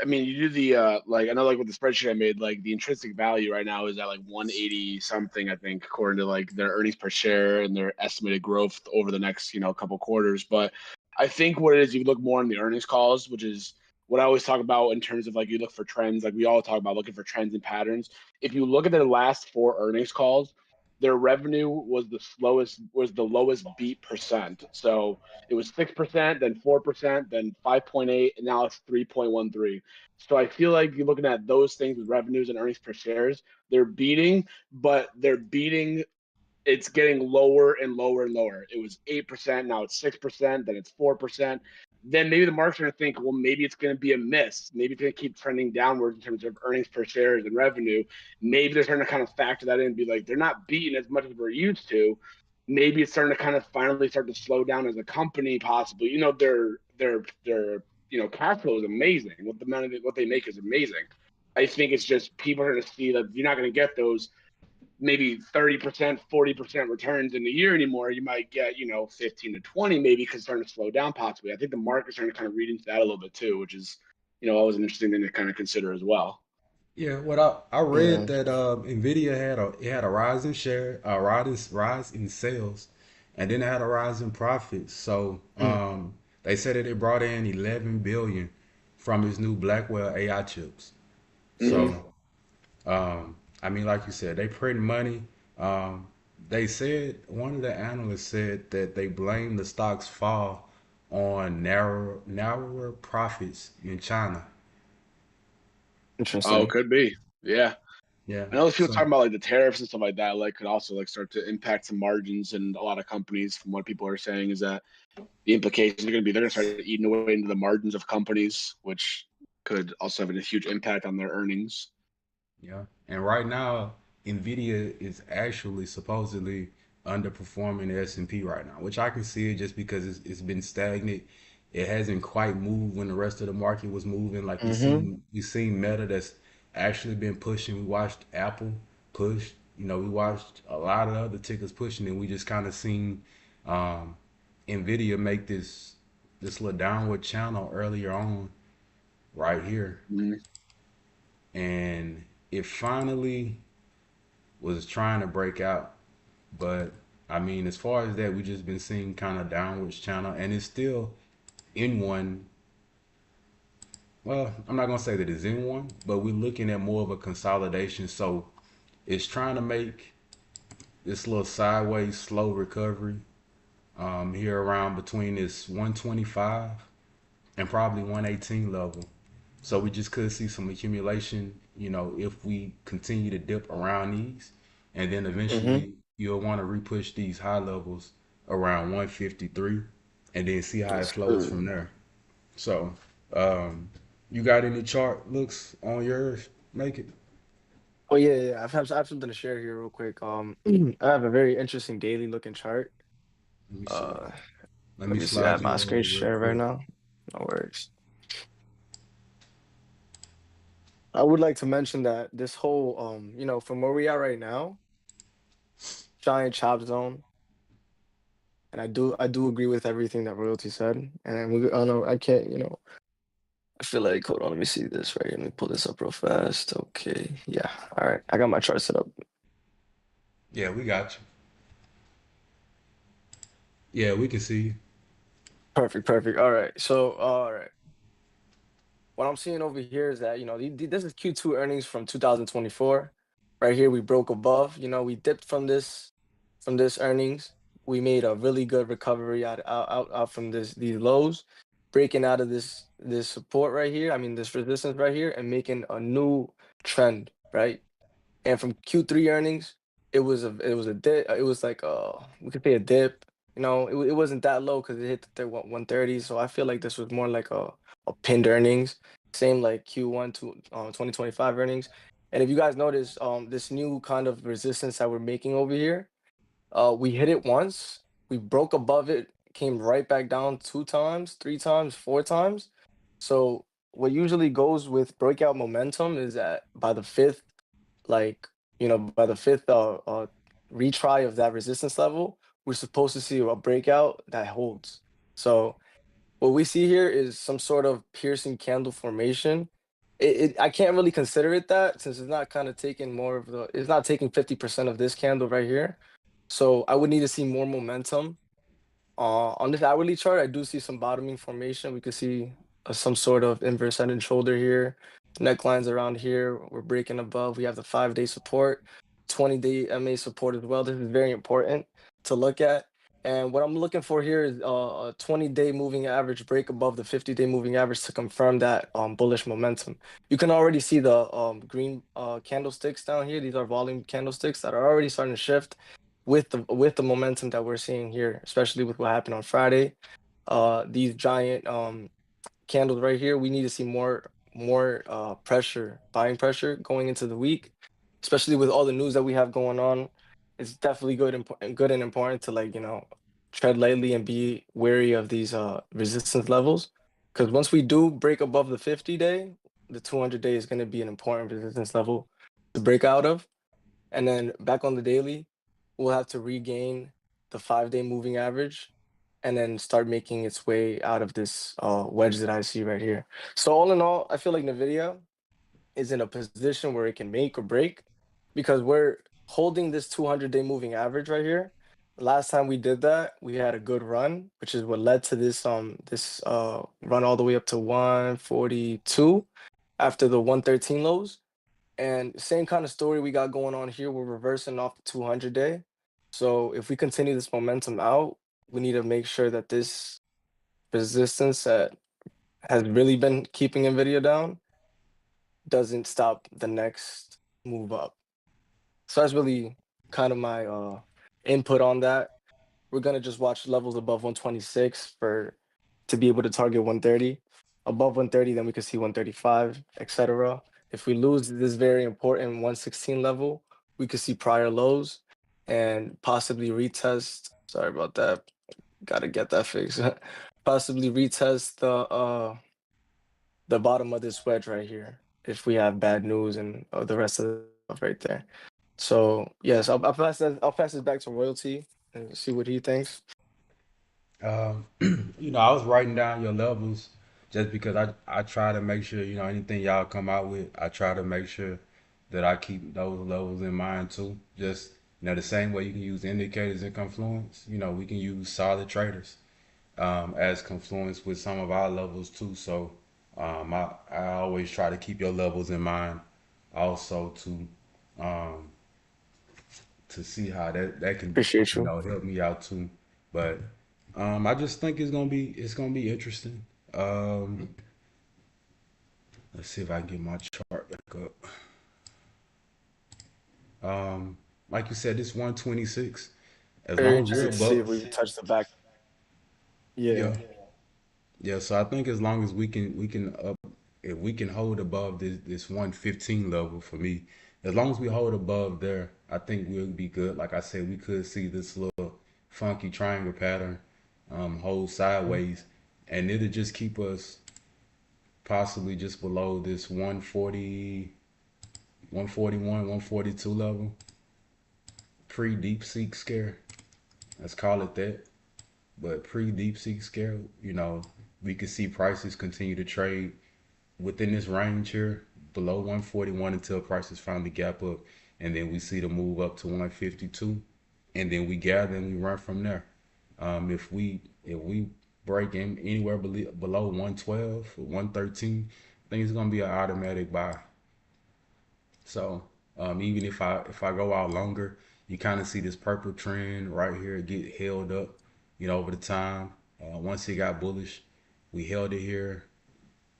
I mean, you do the like I know like with the spreadsheet I made, like the intrinsic value right now is at like 180 something, I think, according to like their earnings per share and their estimated growth over the next, couple quarters. But I think what it is, you look more in the earnings calls, which is what I always talk about in terms of like you look for trends, like we all talk about looking for trends and patterns. If you look at their last four earnings calls, their revenue was the lowest beat percent. So it was 6%, then 4%, then 5.8, and now it's 3.13. So I feel like you're looking at those things with revenues and earnings per shares, they're beating, but they're beating, it's getting lower and lower and lower. It was 8%, now it's 6%, then it's 4%. Then maybe the market's going to think, well, maybe it's going to be a miss. Maybe it's going to keep trending downwards in terms of earnings per shares and revenue. Maybe they're starting to kind of factor that in and be like, they're not beating as much as we're used to. Maybe it's starting to kind of finally start to slow down as a company, possibly. Their cash flow is amazing. What the amount of what they make is amazing. I think it's just people are going to see that you're not going to get those maybe 30%, 40% returns in a year anymore. You might get, 15 to 20 maybe because it's starting to slow down possibly. I think the market's starting to kind of read into that a little bit too, which is, always an interesting thing to kind of consider as well. Yeah, what I read Yeah. that Nvidia had a rise in share, a rise in sales, and then it had a rise in profits. So Mm. they said that it brought in 11 billion from its new Blackwell AI chips. Hmm. So I mean, like you said, they print money. Um, they said one of the analysts said that they blame the stock's fall on narrower profits in China. Oh, Interesting. could be. Yeah. Yeah. I know there's people So talking about like the tariffs and stuff like that, like could also like start to impact some margins, and a lot of companies, from what people are saying, is that the implications are going to be they're going to start eating away into the margins of companies, which could also have a huge impact on their earnings. yeah. And right now, Nvidia is actually supposedly underperforming the S&P right now, which I can see it just because it's been stagnant. It hasn't quite moved when the rest of the market was moving. Like Mm-hmm. we seen Meta that's actually been pushing. We watched Apple push. We watched a lot of other tickers pushing, and we just kind of seen um, Nvidia make this little downward channel earlier on right here, Mhm. and it finally was trying to break out. But I mean, as far as that, we just been seeing kind of downwards channel, and it's still in one. Well, I'm not gonna say that it's in one, but we're looking at more of a consolidation. So it's trying to make this little sideways slow recovery here around between this 125 and probably 118 level. So we just could see some accumulation, if we continue to dip around these, and then Mm-hmm. eventually you'll want to repush these high levels around 153, and then see how it Yes, flows sir. from there. So, um, you got any chart looks on yours? Make it. Oh yeah, yeah. I have something to share here real quick. I have a very interesting daily looking chart. Let me see. Uh, Let let me me see. I slide have you my over screen real share right quick. now. No worries. I would like to mention that this whole, from where we are right now, giant chop zone, and I do agree with everything that Royalty said. And I know I can't, I feel like, hold on, let me see this right here. Let me pull this up real fast. Okay, yeah, all right, I got my chart set up. Yeah, we got you. Yeah, we can see you. Perfect, perfect. All right, so all right, what I'm seeing over here is that this is Q2 earnings from 2024. Right here, we broke above. We dipped from this earnings. We made a really good recovery out from these lows, breaking out of this support right here. I mean, this resistance right here, and making a new trend, right? And from Q3 earnings, it was a dip. It was like we could say a dip. It wasn't that low because it hit the 130. So I feel like this was more like a pinned earnings, same like Q1 to 2025 earnings. And if you guys notice, this new kind of resistance that we're making over here, we hit it once, we broke above it, came right back down two times, three times, four times. So what usually goes with breakout momentum is that by the fifth, like by the fifth retry of that resistance level, we're supposed to see a breakout that holds. So what we see here is some sort of piercing candle formation. I can't really consider it that, since it's not kind of taking it's not taking 50% of this candle right here. So I would need to see more momentum on this hourly chart. I do see some bottoming formation. We could see some sort of inverse head and shoulder here. Necklines around here. We're breaking above. We have the 5-day support, 20-day MA support as well. This is very important to look at. And what I'm looking for here is a 20-day moving average break above the 50-day moving average to confirm that bullish momentum. You can already see the green candlesticks down here. These are volume candlesticks that are already starting to shift with the momentum that we're seeing here, especially with what happened on Friday. These giant candles right here, we need to see more pressure, buying pressure going into the week, especially with all the news that we have going on. It's definitely good and important to tread lightly and be wary of these resistance levels, because once we do break above the 50-day, the 200-day is going to be an important resistance level to break out of. And then back on the daily, we'll have to regain the 5-day moving average and then start making its way out of this wedge that I see right here. So all in all, I feel like Nvidia is in a position where it can make or break, because we're holding this 200-day moving average right here. Last time we did that, we had a good run, which is what led to this run all the way up to 142 after the 113 lows. And same kind of story we got going on here. We're reversing off the 200-day. So if we continue this momentum out, we need to make sure that this resistance that has really been keeping Nvidia down doesn't stop the next move up. So that's really kind of my input on that. We're gonna just watch levels above 126 for to be able to target 130. Above 130, then we could see 135, etc. If we lose this very important 116 level, we could see prior lows and possibly retest. Sorry about that. Gotta get that fixed. Possibly retest the bottom of this wedge right here if we have bad news and the rest of the stuff right there. So yes, I'll pass this back to Royalty and see what he thinks. Um, I was writing down your levels just because I try to make sure, anything y'all come out with, I try to make sure that I keep those levels in mind too. Just, the same way you can use indicators and confluence, we can use solid traders. as confluence with some of our levels too. So I always try to keep your levels in mind also um, to see how that can Appreciate you. help me out too. But I just think it's gonna be interesting. Um, let's see if I can get my chart back up. Um, like you said, this 126. As long Very as we're interested to see if above, we touch the back. yeah, Yeah. yeah. So I think as long as we can up, if we can hold above this 115 level for me, as long as we hold above there, I think we'll be good. Like I said, we could see this little funky triangle pattern hold sideways, and it'll just keep us possibly just below this 140, 141, 142 level pre deep seek scare. Let's call it that. But pre deep seek scare, we could see prices continue to trade within this range here below 141 until prices finally gap up, and then we see the move up to 152, and then we gather and we run from there. If we break in anywhere below 112 or 113, I think it's gonna be an automatic buy. So even if I go out longer, you kind of see this purple trend right here get held up, over the time. Once it got bullish, we held it here.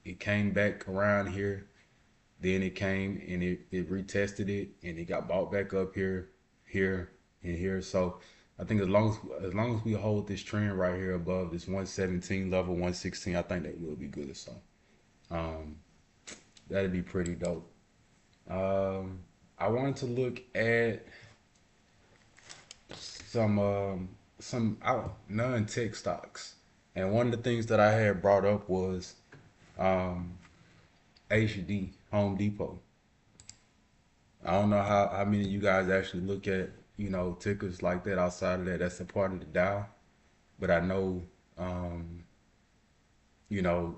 It came back around here. Then it came and it retested it and it got bought back up here, here, and here. So I think as long as we hold this trend right here above this 117 level, 116, I think that will be good. So um, that'd be pretty dope. Um, I wanted to look at some non-tech stocks, and one of the things that I had brought up was um, HD Home Depot. I don't know how many of you guys actually look at tickers like that outside of that. That's a part of the Dow, but I know um, you know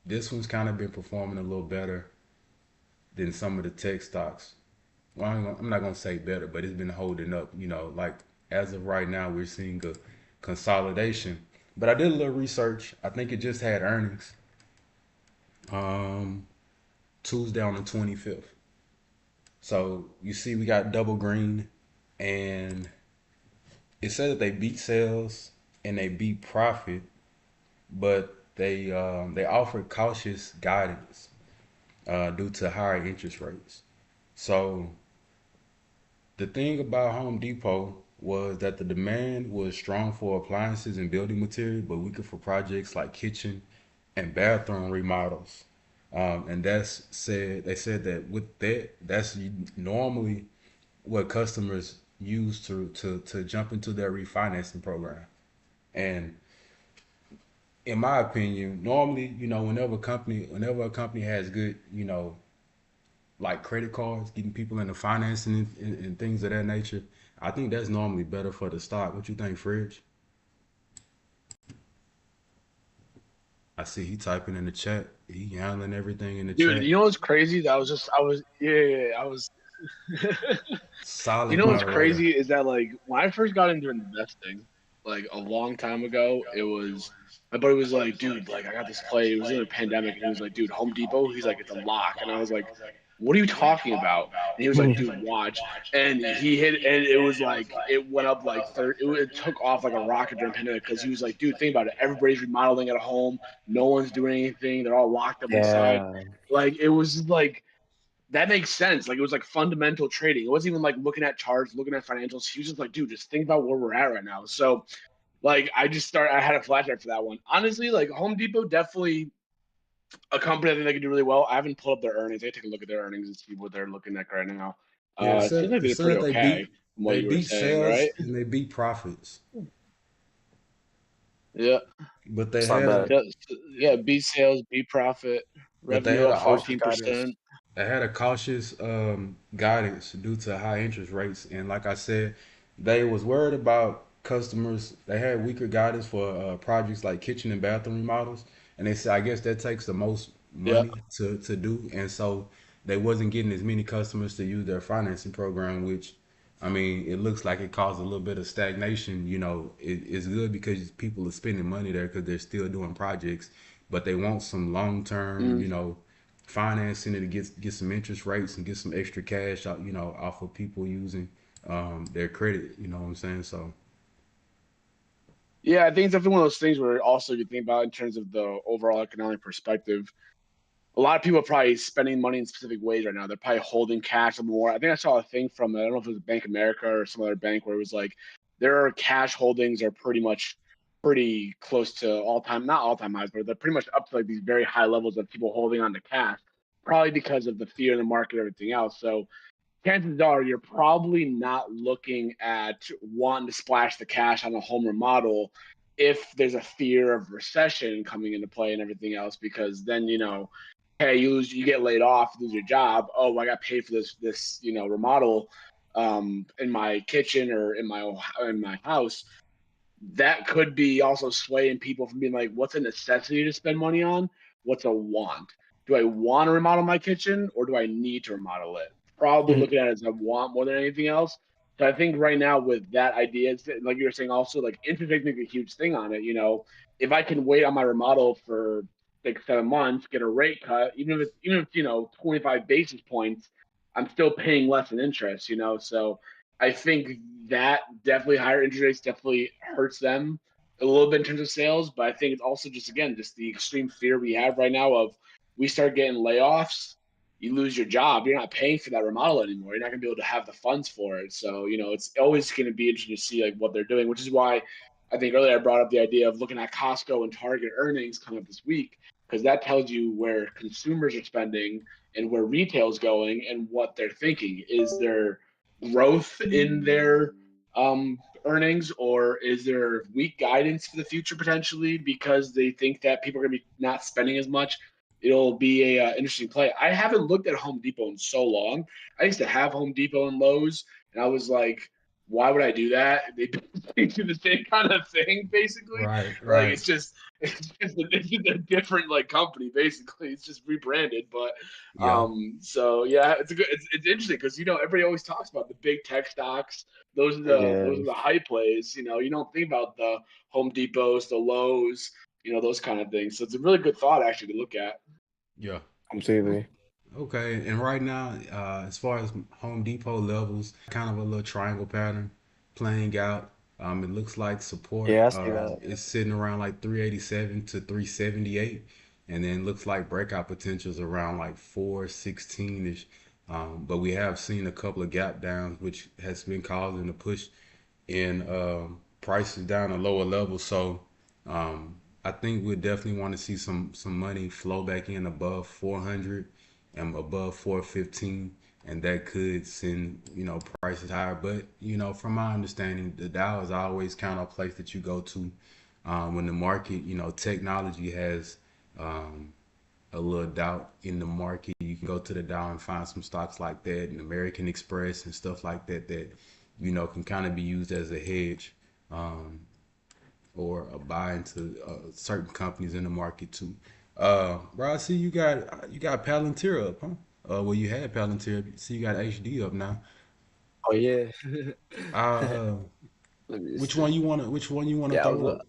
this one's kind of been performing a little better than some of the tech stocks. Well, I'm not gonna say better, but it's been holding up. Like as of right now, we're seeing a consolidation. But I did a little research. I think it just had earnings um, Tuesday on the 25th. So you see, we got double green, and it said that they beat sales and they beat profit, but they offered cautious guidance due to higher interest rates. So the thing about Home Depot was that the demand was strong for appliances and building material, but weaker for projects like kitchen and bathroom remodels. And they said that with that, that's normally what customers use to jump into their refinancing program. And in my opinion, normally, whenever a company has good, like credit cards, getting people into financing and things of that nature, I think that's normally better for the stock. What you think, Fridge? I see he typing in the chat. He handling everything in the Dude, chat. you know what's crazy? I was You Solid know what's moderator. crazy is that like when I first got into investing, like a long time ago, it was my buddy was like, dude, like I got this play. It was in a pandemic, and he was like, dude, Home Depot. He's like, it's a lock, and I was like, what are you talking about? And he was like, dude, watch. And he hit, and it was like it went up like third. It took off like a rocket during pandemic because he was like, dude, think about it. Everybody's remodeling at home. No one's doing anything. They're all locked up inside. Yeah. Like it was like that makes sense. Like it was like fundamental trading. It wasn't even like looking at charts, looking at financials. He was just like, dude, just think about where we're at right now. So like I had a flashback for that one. Honestly, like Home Depot definitely a company I think they could do really well. I haven't pulled up their earnings. I take a look at their earnings and see what they're looking at right now. Yeah, It seems like it they did said pretty that okay from what they you were beat saying, sales right? and they beat profits, Yeah. but they It's not had a bad. Yeah, yeah, B sales, B profit, but they revenue had up an Cautious offer. guidance. 14%. They had a cautious guidance due to high interest rates, and like I said, they was worried about customers. They had weaker guidance for projects like kitchen and bathroom remodels, and they said I guess that takes the most Yeah. money to do, and so they wasn't getting as many customers to use their financing program, which I mean, it looks like it caused a little bit of stagnation. It's good because people are spending money there because they're still doing projects, but they want some long term, Mm. financing to get some interest rates and get some extra cash out, off of people using their credit. You know what I'm saying? So Yeah, I think it's definitely one of those things where also you think about in terms of the overall economic perspective. A lot of people are probably spending money in specific ways right now. They're probably holding cash a little more. I think I saw a thing from I don't know if it was Bank of America or some other bank where it was like their cash holdings are pretty close to all time, not all time highs, but they're pretty much up to like these very high levels of people holding on to cash, probably because of the fear in the market and everything else. So chances are you're probably not looking at wanting to splash the cash on a home remodel if there's a fear of recession coming into play and everything else, because then hey, you get laid off, lose your job. Oh, I got paid for this remodel in my kitchen or in my house. That could be also swaying people from being like, what's a necessity to spend money on? What's a want? Do I want to remodel my kitchen or do I need to remodel it? Probably Mhm. looking at it as a want more than anything else. So I think right now with that idea, like you were saying, also like interest rates make a huge thing on it. If I can wait on my remodel for 6, 7 months, get a rate cut, even if 25 basis points, I'm still paying less in interest. So I think that definitely higher interest rates definitely hurts them a little bit in terms of sales. But I think it's also just again just the extreme fear we have right now of we start getting layoffs, you lose your job, you're not paying for that remodel anymore. You're not gonna be able to have the funds for it. So it's always going to be interesting to see like what they're doing, which is why I think earlier I brought up the idea of looking at Costco and Target earnings coming up this week because that tells you where consumers are spending and where retail's going and what they're thinking. Is there growth in their earnings, or is there weak guidance for the future potentially because they think that people are going to be not spending as much? It'll be a interesting play. I haven't looked at Home Depot in so long. I used to have Home Depot and Lowe's, and I was like, why would I do that? They do the same kind of thing, basically. right, Like right, it's just a different like company, basically. It's just rebranded, but yeah, so yeah, it's interesting because everybody always talks about the big tech stocks. Those are the Yeah, those are the high plays. You don't think about the Home Depots, the Lowe's, those kind of things. So it's a really good thought actually to look at. yeah. completely. Okay, and right now, as far as Home Depot levels, kind of a little triangle pattern playing out. It looks like support Yeah, I see that. is sitting around like 387 to 378, and then looks like breakout potentials around like 416 ish. But we have seen a couple of gap downs, which has been causing a push in prices down to lower levels. So I think we definitely want to see some money flow back in above 400 and above 415, and that could send prices higher. But from my understanding, the Dow is always kind of a place that you go to when the market, technology has a little doubt in the market. You can go to the Dow and find some stocks like that, and American Express and stuff like that that can kind of be used as a hedge um, or a buy into certain companies in the market too. Bro, I see you got Palantir up, huh? Well, you had Palantir. See, you got HD up now. Oh yeah. Uh, uh, Let me which see. one you wanna which one you wanna Yeah, throw up?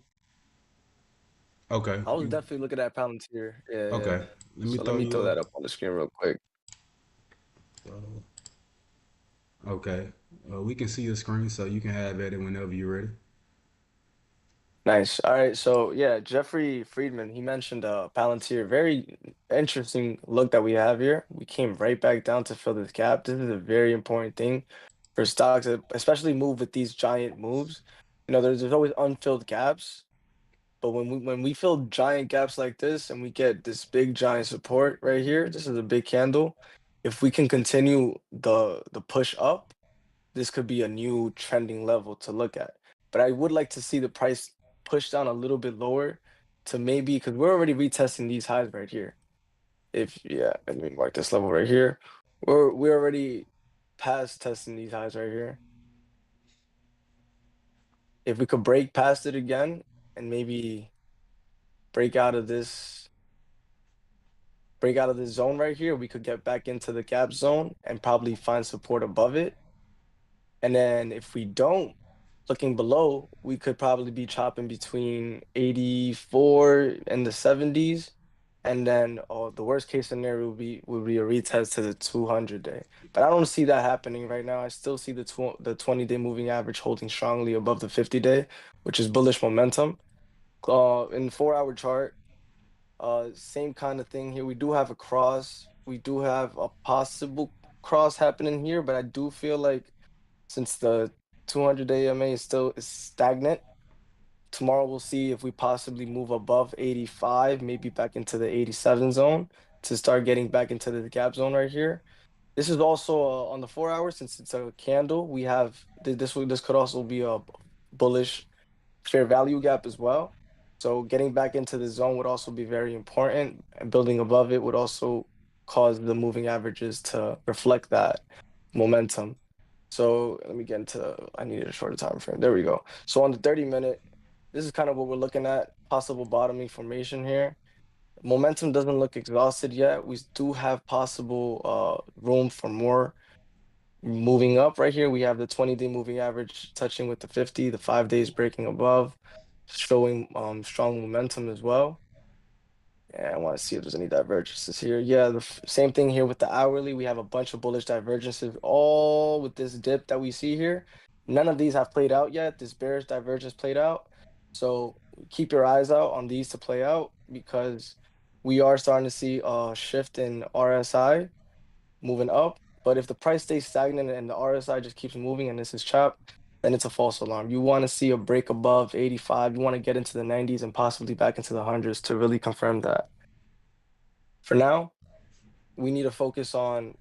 Okay, I was definitely looking at Palantir. Yeah, yeah. okay. Let me So let throw me throw you up. that up on the screen real quick. Okay, we can see your screen, so you can have at it whenever you're ready. Nice. All right. So yeah, Jeffrey Friedman, he mentioned Palantir. Very interesting look that we have here. We came right back down to fill this gap. This is a very important thing for stocks, especially move with these giant moves. There's always unfilled gaps, but when we fill giant gaps like this and we get this big giant support right here, this is a big candle. If we can continue the push up, this could be a new trending level to look at. But I would like to see the price push down a little bit lower to maybe because we're already retesting these highs right here. If yeah, let me mark this level right here. We're already past testing these highs right here. If we could break past it again and maybe break out of this break out of this zone right here, we could get back into the gap zone and probably find support above it. And then if we don't, looking below, we could probably be chopping between 84 and the 70s. And then the worst case scenario would be a retest to the 200 day. But I don't see that happening right now. I still see the 20-day moving average holding strongly above the 50-day, which is bullish momentum. In the 4-hour chart, same kind of thing here. We do have a cross. We do have a possible cross happening here, but I do feel like since the 200-day EMA is stagnant, tomorrow we'll see if we possibly move above 85, maybe back into the 87 zone to start getting back into the gap zone right here. This is also on the 4 hours, since it's a candle. We have this could also be a bullish fair value gap as well. So getting back into the zone would also be very important, and building above it would also cause the moving averages to reflect that momentum. So let me get into, I needed a shorter time frame. There we go. So on the 30-minute, this is kind of what we're looking at, possible bottoming formation here. Momentum doesn't look exhausted yet. We do have possible room for more moving up right here. We have the 20-day moving average touching with the 50, the 5 days breaking above, showing strong momentum as well. And I want to see if there's any divergences here. Yeah, the same thing here with the hourly. We have a bunch of bullish divergences, all with this dip that we see here. None of these have played out yet. This bearish divergence played out. So keep your eyes out on these to play out, because we are starting to see a shift in RSI moving up. But if the price stays stagnant and the RSI just keeps moving and this is chopped, then it's a false alarm. You want to see a break above 85. You want to get into the 90s and possibly back into the hundreds to really confirm that. For now, we need to focus on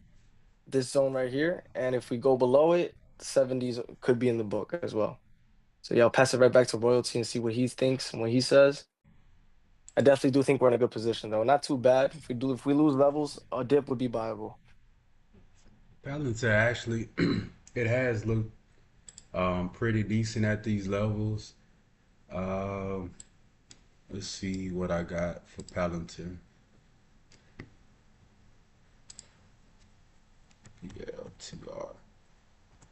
this zone right here. And if we go below it, the 70s could be in the book as well. So yeah, I'll pass it right back to Royalty and see what he thinks and what he says. I definitely do think we're in a good position though. Not too bad. If we lose levels, a dip would be viable. Palantir actually, it has looked pretty decent at these levels. Um, let's see what I got for Palantir. PLTR.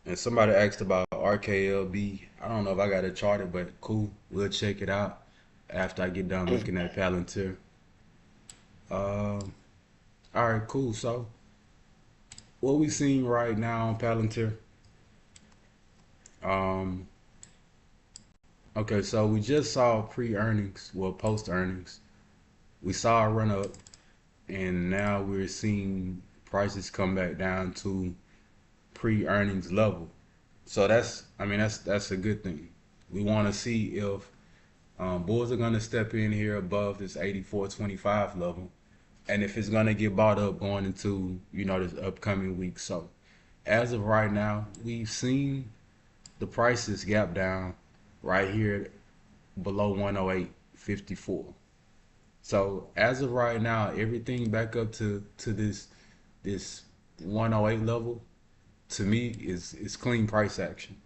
And somebody asked about RKLB. I don't know if I got it charted, but cool. We'll check it out after I get done looking at Palantir. All right, cool. So what we seeing right now on Palantir? Um, okay, so we just saw pre-earnings, well, post-earnings. We saw a run up, and now we're seeing prices come back down to pre-earnings level. So that's a good thing. We want to see if bulls are gonna step in here above this 84.25 level, and if it's gonna get bought up going into this upcoming week. So as of right now, we've seen the prices gap down right here below 108.54. So as of right now, everything back up to this 108 level to me is clean price action.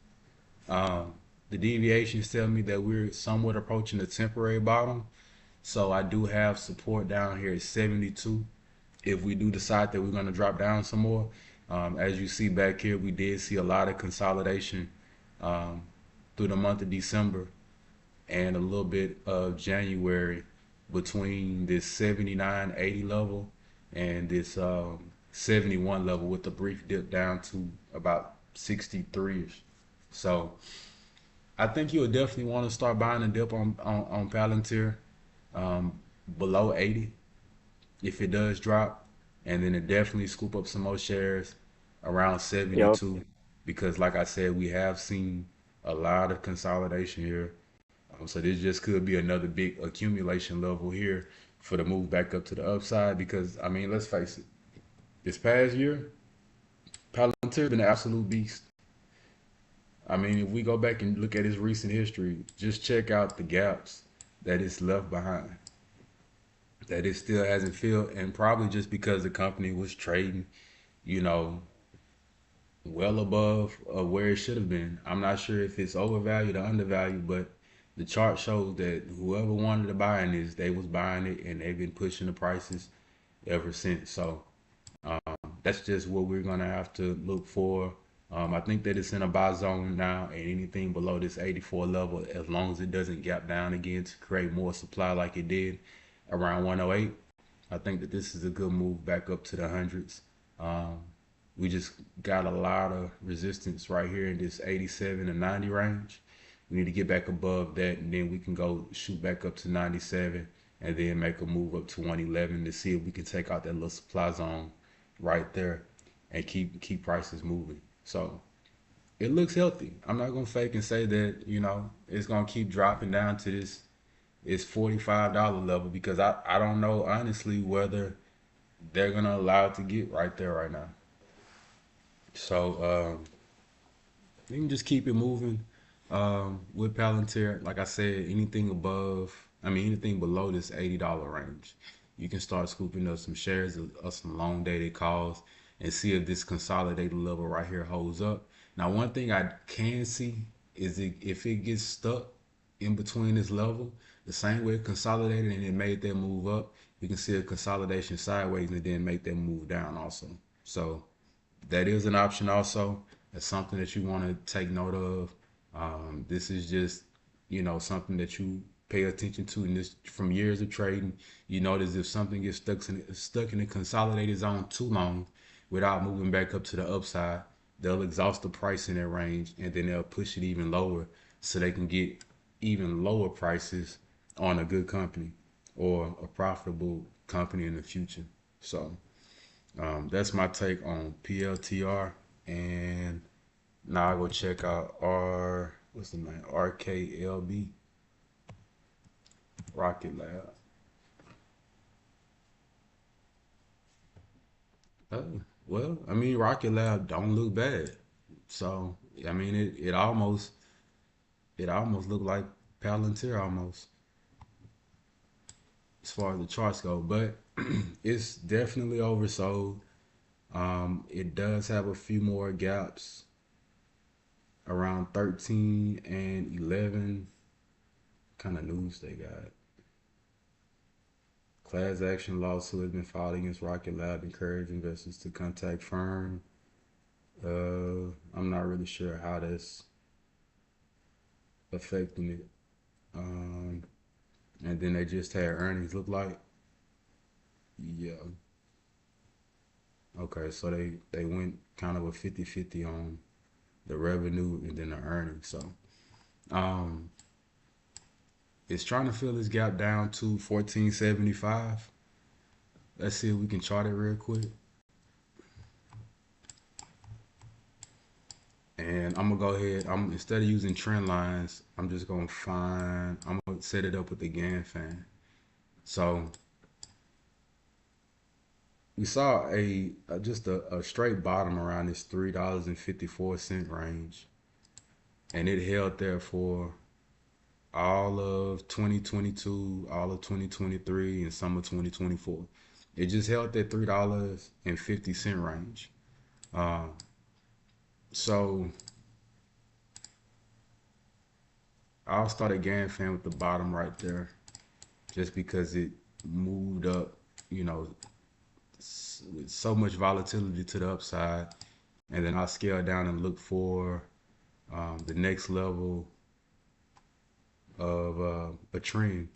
Um, the deviations tell me that we're somewhat approaching a temporary bottom. So I do have support down here at 72. If we do decide that we're going to drop down some more, as you see back here, we did see a lot of consolidation um, through the month of December and a little bit of January between this 79.80 level and this 71 level with a brief dip down to about 63ish. So I think you'll definitely want to start buying a dip on Palantir below 80 if it does drop, and then it definitely scoop up some more shares around Yep. 72 because, like I said, we have seen a lot of consolidation here. So this just could be another big accumulation level here for the move back up to the upside because, I mean, let's face it, this past year, Palantir been an absolute beast. I mean, if we go back and look at his recent history, just check out the gaps that it's left behind, that it still hasn't filled, and probably just because the company was trading, you know, well above where it should have been. I'm not sure if it's overvalued or undervalued, but the chart shows that whoever wanted to buy in this, they was buying it, and they've been pushing the prices ever since. So that's just what we're gonna have to look for I think that it's in a buy zone now, and anything below this 84 level, as long as it doesn't gap down again to create more supply like it did around 108, I think that this is a good move back up to the hundreds. Um, we just got a lot of resistance right here in this 87 and 90 range. We need to get back above that, and then we can go shoot back up to 97, and then make a move up to 111 to see if we can take out that little supply zone right there and keep prices moving. So it looks healthy. I'm not gonna fake and say that it's gonna keep dropping down to this $45 level, because I don't know honestly whether they're gonna allow it to get right there right now. So you can just keep it moving. With Palantir, like I said, anything below this $80 range, you can start scooping up some shares of some long dated calls and see if this consolidated level right here holds up. Now, one thing I can see is if it gets stuck in between this level, the same way it consolidated and it made that move up, you can see a consolidation sideways and then make that move down also. So that is an option also. That's something that you want to take note of. This is just, something that you pay attention to in this from years of trading. You notice if something gets stuck in the consolidated zone too long without moving back up to the upside, they'll exhaust the price in that range, and then they'll push it even lower so they can get even lower prices on a good company or a profitable company in the future. So that's my take on PLTR. And now I go check out what's the name? RKLB, Rocket Lab. Well, I mean, Rocket Lab don't look bad. So, I mean, it almost looked like Palantir almost, as far as the charts go, but it's definitely oversold. It does have a few more gaps around 13 and 11. Kind of news they got. Class action lawsuit has been filed against Rocket Lab, encourage investors to contact firm. I'm not really sure how that's affecting it. And then they just had earnings look like. Yeah. Okay, so they went kind of a 50-50 on the revenue and then the earnings. So it's trying to fill this gap down to 1475. Let's see if we can chart it real quick. And I'm gonna go ahead. Instead of using trend lines, I'm gonna set it up with the GAN fan. So we saw just a straight bottom around this $3.54 range, and it held there for all of 2022, all of 2023, and some of 2024. It just held that $3.50 range. So I'll start a GAN fan with the bottom right there, just because it moved up, with so much volatility to the upside. And then I'll scale down and look for the next level of a trend.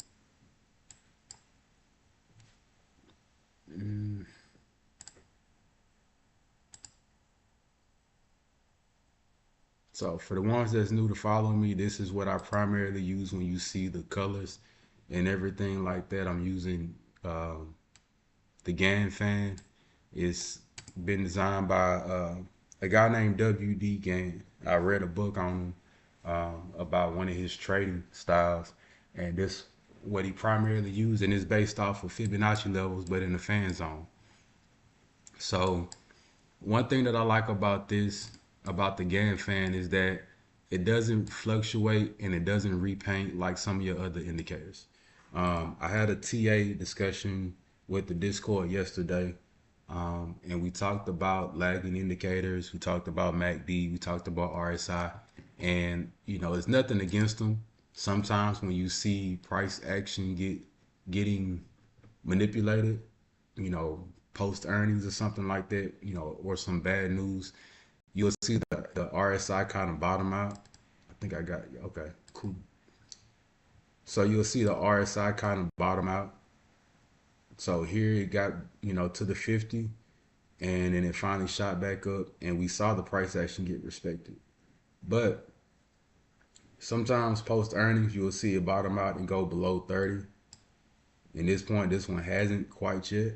So for the ones that's new to following me, this is what I primarily use when you see the colors and everything like that. I'm using the GAN fan. It's been designed by a guy named W.D. Gann. I read a book on him about one of his trading styles, and this what he primarily used, and it's based off of Fibonacci levels, but in the fan zone. So one thing that I like about the GAN fan, is that it doesn't fluctuate and it doesn't repaint like some of your other indicators. I had a TA discussion with the Discord yesterday, and we talked about lagging indicators. We talked about MACD. We talked about RSI, and it's nothing against them. Sometimes when you see price action getting manipulated, post earnings or something like that, or some bad news, you'll see the RSI kind of bottom out. I think I got okay, cool. So you'll see the RSI kind of bottom out. So here it got, to the 50, and then it finally shot back up, and we saw the price action get respected. But sometimes post earnings, you'll see it bottom out and go below 30. In this point, this one hasn't quite yet.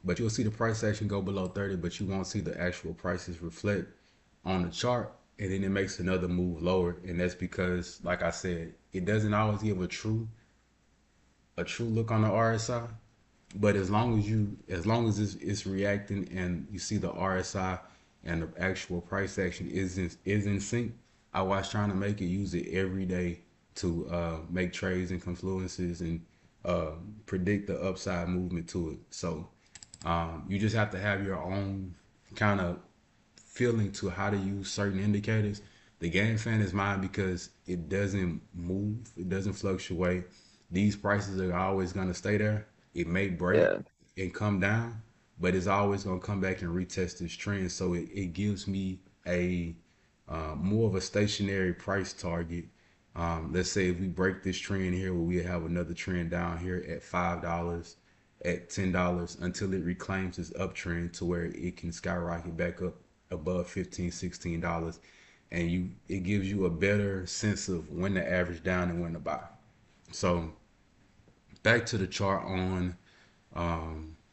But you'll see the price action go below 30, but you won't see the actual prices reflect on the chart. And then it makes another move lower. And that's because, like I said, it doesn't always give a true look on the RSI. But as long as it's reacting and you see the RSI and the actual price action is in sync, I was trying to make it use it every day to make trades and confluences and predict the upside movement to it. So you just have to have your own kind of feeling to how to use certain indicators. The game fan is mine because it doesn't move, it doesn't fluctuate. These prices are always going to stay there. It may break Yeah. and come down, but it's always going to come back and retest this trend. So it gives me a more of a stationary price target. Let's say if we break this trend here, where we have another trend down here at $5, at $10 until it reclaims its uptrend to where it can skyrocket back up above $15, $16, and it gives you a better sense of when to average down and when to buy. So back to the chart on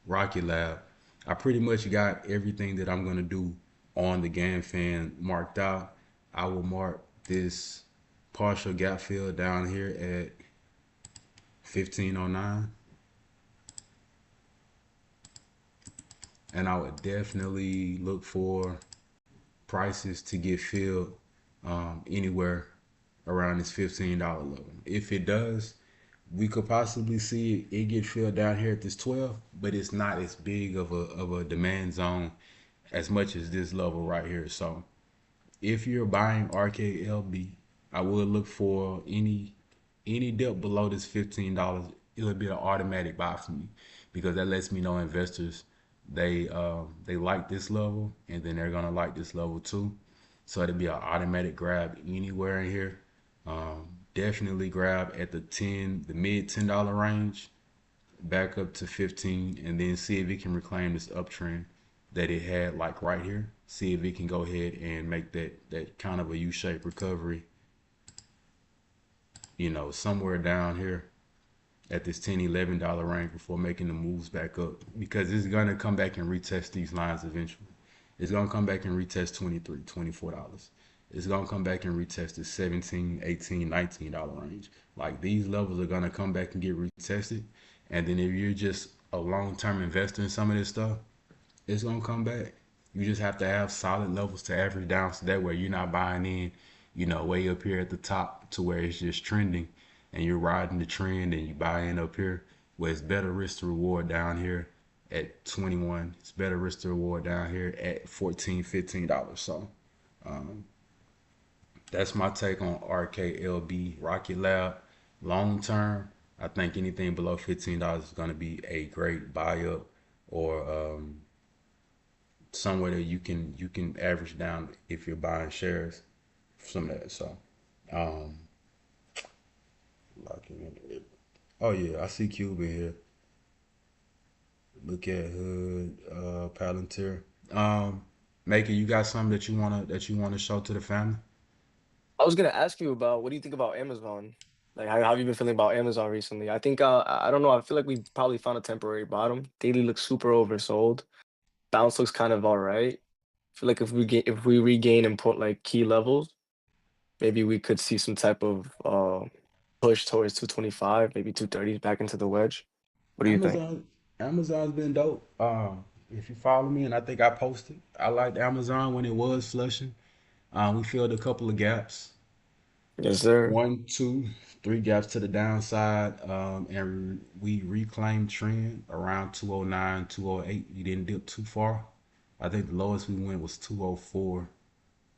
Rocket Lab. I pretty much got everything that I'm gonna do on the game fan marked out. I will mark this partial gap fill down here at 1509, and I would definitely look for prices to get filled anywhere around this $15 level. If it does, we could possibly see it get filled down here at this 12, but it's not as big of a demand zone as much as this level right here. So if you're buying RKLB, I would look for any dip below this $15. It'll be an automatic buy for me because that lets me know investors they like this level and then they're gonna like this level too. So it'll be an automatic grab anywhere in here. Definitely grab at the mid $10 range, back up to 15, and then see if it can reclaim this uptrend that it had like right here. See if it can go ahead and make that kind of a U-shaped recovery, somewhere down here at this $10, $11 range before making the moves back up, because it's gonna come back and retest these lines eventually. It's gonna come back and retest 23, $24. It's gonna come back and retest the 17, 18, $19 range. Like these levels are gonna come back and get retested. And then if you're just a long-term investor in some of this stuff, it's gonna come back. You just have to have solid levels to average down, so that way you're not buying in, way up here at the top to where it's just trending, and you're riding the trend and you buy in up here where it's better risk to reward down here at 21. It's better risk to reward down here at 14, $15. So that's my take on RKLB Rocket Lab. Long term, I think anything below $15 is going to be a great buy up, or somewhere that you can average down if you're buying shares, some of that. So um, locking in. Oh yeah, I see Cube in here. Look at Hood, Palantir. Um, Maker, you got something that you wanna show to the family? I was gonna ask you about what do you think about Amazon? Like, how have you been feeling about Amazon recently? I think I don't know. I feel like we probably found a temporary bottom. Daily looks super oversold. Bounce looks kind of all right. I feel like if we regain and put like key levels, maybe we could see some type of push towards 225, maybe 230 back into the wedge. What do you think? Amazon, Amazon's been dope. If you follow me, and I think I posted, I liked Amazon when it was flushing. We filled a couple of gaps, Yes, sir. one, two, three gaps to the downside, and we reclaimed trend around 209, 208. We didn't dip too far. I think the lowest we went was 204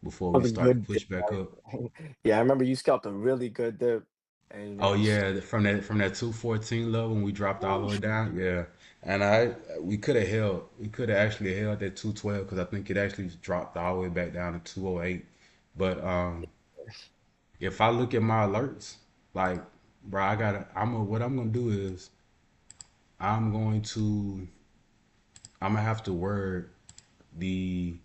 before That we was a started to good dip. push back up. Yeah, I remember you scalped a really good dip, and Oh yeah, from that 214 level when we dropped all the way down. Yeah, And we could have actually held that 212 because I think it actually dropped all the way back down to 208. But if I look at my alerts, like, bro, what I'm gonna do is I'm going to I'm gonna have to word the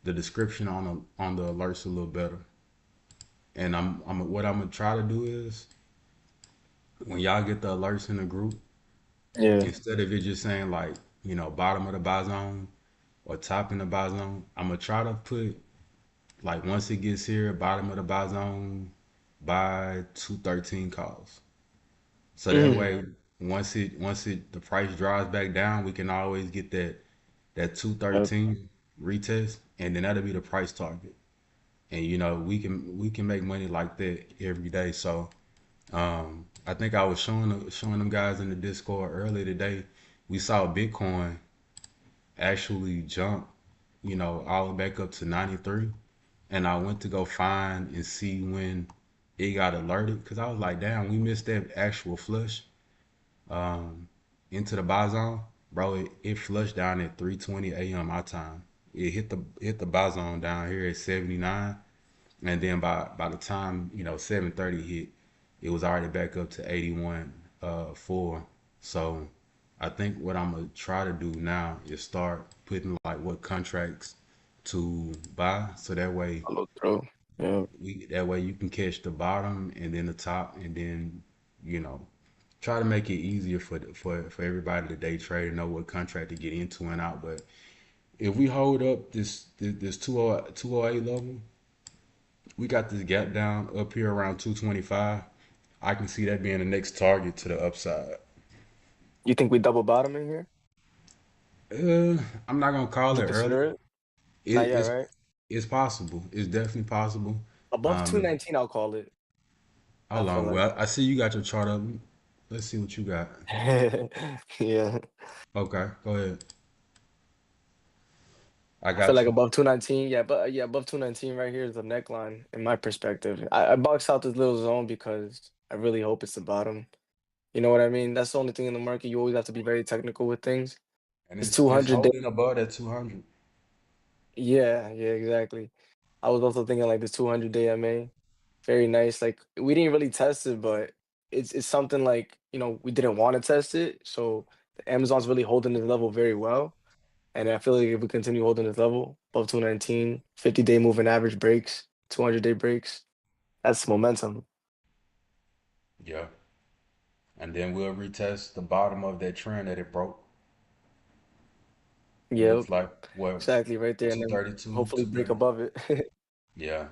description on the alerts a little better. And what I'm gonna try to do is when y'all get the alerts in the group, Yeah. instead of it just saying like, bottom of the buy zone or top in the buy zone, I'm gonna try to put like once it gets here, bottom of the buy zone by 213 calls. So that Mm. way, the price drives back down, we can always get that Yep. 213 retest, and then that'll be the price target. And we can make money like that every day. So I think I was showing them guys in the Discord earlier today. We saw Bitcoin actually jump, all the way back up to 93, and I went to go find and see when it got alerted because I was like, damn, we missed that actual flush um, into the buy zone, bro. It flushed down at 3:20 a.m. my time. It hit the buy zone down here at 79, and then by the time 7:30 hit, it was already back up to 81 4. So I think what I'm gonna try to do now is start putting like what contracts to buy, so Follow through. Yeah. that way you can catch the bottom and then the top, and then you know try to make it easier for everybody to day trade and know what contract to get into and out. But if we hold up this 208 level, we got this gap down up here around 225. I can see that being the next target to the upside. You think we double bottoming here? Uh, I'm not gonna call Would it you early. consider it? Not It, yet, it's right? it's possible. It's definitely possible. Above Um, 219, I'll call it. I Hold feel on. like. Well, I see you got your chart up. Let's see what you got. Yeah. Okay, go ahead. I I feel got like you. above 219, yeah, but yeah, above 219 right here is the neckline in my perspective. I box out this little zone because I really hope it's the bottom. You know what I mean? That's the only thing in the market. You always have to be very technical with things. And It's it's 200 day. holding above that 200. Yeah, yeah, exactly. I was also thinking like this 200-day MA. Very nice. Like we didn't really test it, but it's something like, we didn't want to test it. So the Amazon's really holding this level very well. And I feel like if we continue holding this level above 219, 50-day moving average breaks, 200-day breaks, that's momentum. Yeah. And then we'll retest the bottom of that trend that it broke. It Yep, looks like what exactly right there. And then 232, hopefully break 230. above it. Yeah.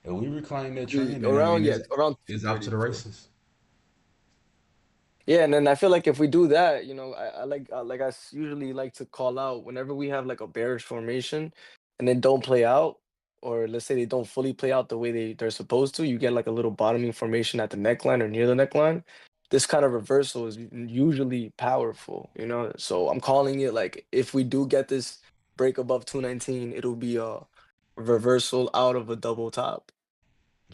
If we reclaim that trend, and I Around, mean yeah, around it's off to 230 the for sure. races. Yeah, and then I feel like if we do that, I usually like to call out whenever we have like a bearish formation and then don't play out, or let's say they don't fully play out the way they're supposed to, you get like a little bottoming formation at the neckline or near the neckline. This kind of reversal is usually powerful. So I'm calling it like if we do get this break above 219, it'll be a reversal out of a double top.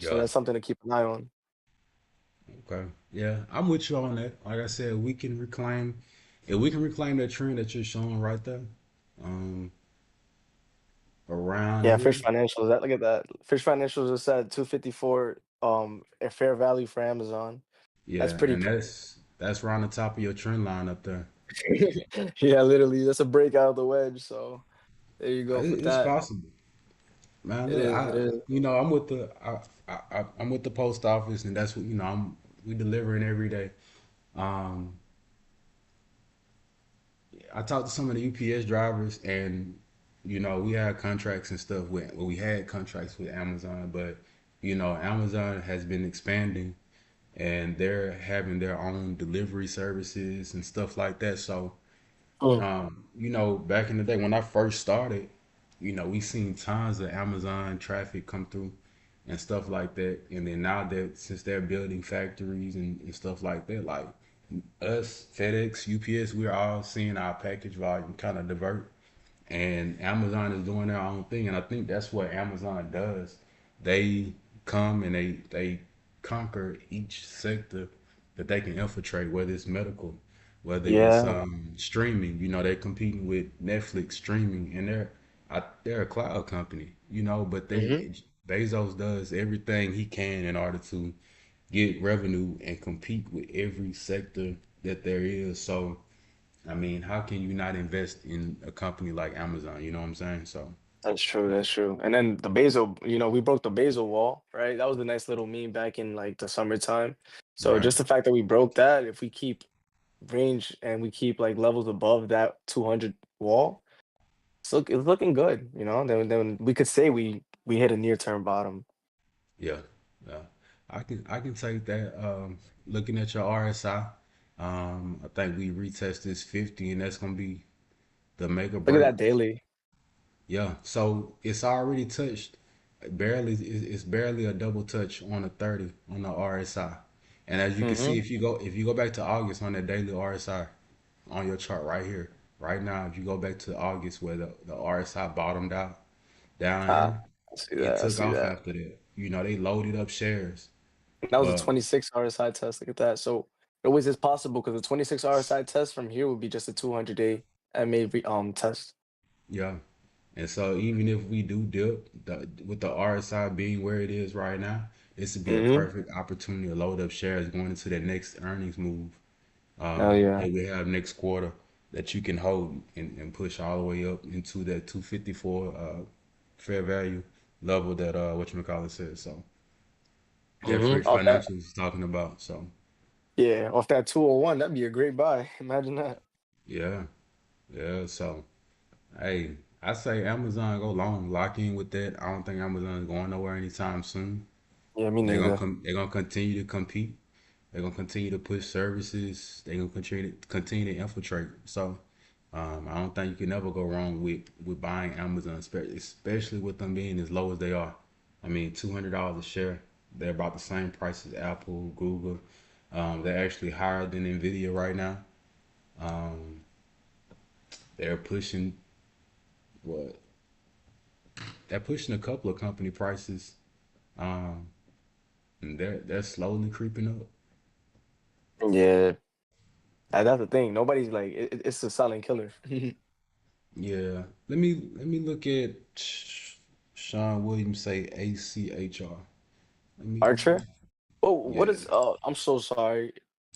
So Yeah. that's something to keep an eye on. Okay. Yeah, I'm with you on that. Like I said, if we can reclaim that trend that you're showing right there, um, around Yeah, here. Fish Financials. Look at that. Fish Financials is at 254 a fair value for Amazon. That's Yeah, pretty and that's around the top of your trend line up there. yeah, literally. That's a break out of the wedge. So there you go with It's that. possible, man. It Look, is, it is. I'm with the post office, and that's what we delivering every day. Um, I talked to some of the UPS drivers, and we had contracts and stuff we had contracts with Amazon, but Amazon has been expanding, and they're having their own delivery services and stuff like that. So Mm. back in the day when I first started, we seen tons of Amazon traffic come through and stuff like that. And then now that since they're building factories and stuff like that, like us, FedEx, UPS, we're all seeing our package volume kind of divert. And Amazon is doing their own thing. And I think that's what Amazon does. They come and they conquer each sector that they can infiltrate, whether it's medical. whether it's Yeah. streaming. You know, they're competing with Netflix streaming, and they're a cloud company. You know, but Hmm. Bezos does everything he can in order to get revenue and compete with every sector that there is. So, I mean, how can you not invest in a company like Amazon? You know what I'm saying? So, That's true. That's true. And then the Basel, we broke the Basel wall, right? That was a nice little meme back in like the summertime. So right. just the fact that we broke that, if we keep range and we keep like levels above that 200 wall, it's looking good, Then we could say we hit a near term bottom. Yeah, yeah. I can take that. Looking at your RSI, I think we retest this 50, and that's gonna be the make or Look at break. that daily. Yeah. So it's already touched. Barely, it's barely a double touch on the 30 on the RSI. And as you can see, Hmm. if you go back to August on that daily RSI on your chart right here, right now, if you go back to August where the RSI bottomed out down Ah, here, I see it that. I took see off that. after that. You know, they loaded up shares. That was a But 26 RSI test. Look at that. So it always is possible because the 26 RSI test from here would be just a 200-day MA test. yeah, and so even if we do dip with the RSI being where it is right now, this would be a Hmm. perfect opportunity to load up shares going into the next earnings move Hell yeah. that we have next quarter that you can hold and push all the way up into that 254 fair value level that whatchamacallit says. So that Hmm. Fresh Off that, Financial is talking about. So yeah, off that 201, that'd be a great buy. Imagine that. yeah, yeah. So hey, I say Amazon go long, lock in with that. I don't think Amazon is going nowhere anytime soon. Yeah, me They're gonna neither. come. They're gonna continue to compete. They're gonna continue to push services. They're gonna continue to infiltrate. So I don't think you can ever go wrong with buying Amazon, especially with them being as low as they are. I mean, $200 a share. They're about the same price as Apple, Google. They're actually higher than Nvidia right now. Um, they're pushing what? They're pushing a couple of company prices. Um, and they're slowly creeping up. Yeah, that's the thing. Nobody's like it's a silent killer. Yeah. Let me look at Sean Williams say ACHR. Let me Archer. Oh, what yeah. is? I'm so sorry.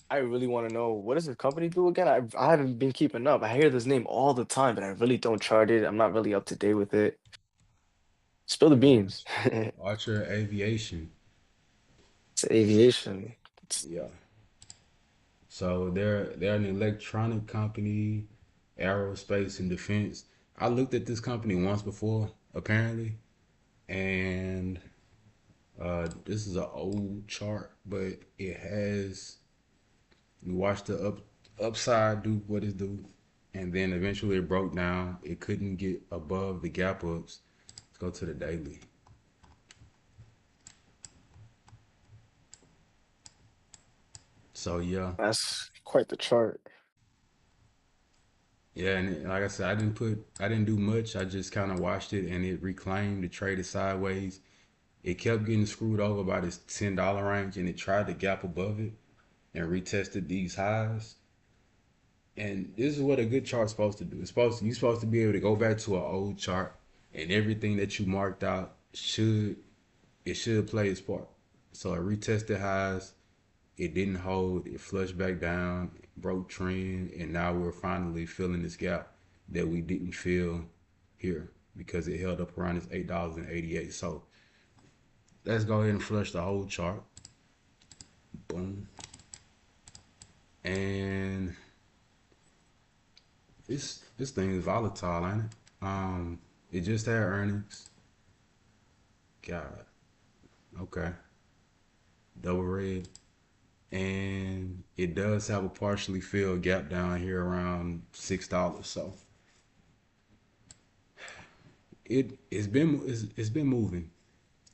I really want to know what does the company do again? I haven't been keeping up. I hear this name all the time, but I really don't chart it. I'm not really up to date with it. Spill the beans. Archer Aviation. It's aviation. It's Yeah. So they're an electronic company, aerospace and defense. I looked at this company once before, apparently, and this is an old chart, but it has we watched the upside do what it do, and then eventually it broke down. It couldn't get above the gap ups. Let's go to the daily. So yeah, that's quite the chart. yeah, and like I said, I didn't do much. I just kind of watched it, and it reclaimed, it traded sideways. It kept getting screwed over by this $10 range, and it tried to gap above it and retested these highs. And this is what a good chart's supposed to do. You're supposed to be able to go back to an old chart, and everything that you marked out should play its part. So it retested highs, it didn't hold, it flushed back down, broke trend, and now we're finally filling this gap that we didn't feel here because it held up around this $8.88. So let's go ahead and flush the whole chart. Boom. And this thing is volatile, ain't it? It just had earnings. God, okay. Double red. And it does have a partially filled gap down here around $6. So it's been moving.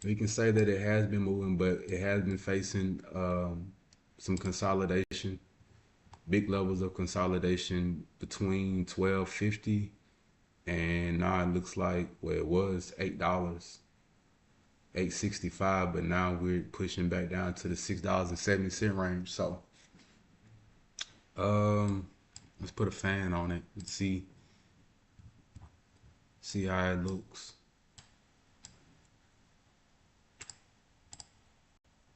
We can say that it has been moving, but it has been facing some consolidation, big levels of consolidation between 12.50 and now it looks like well it was $8, 8.65, but now we're pushing back down to the $6.70 range. So Let's put a fan on it and see how it looks.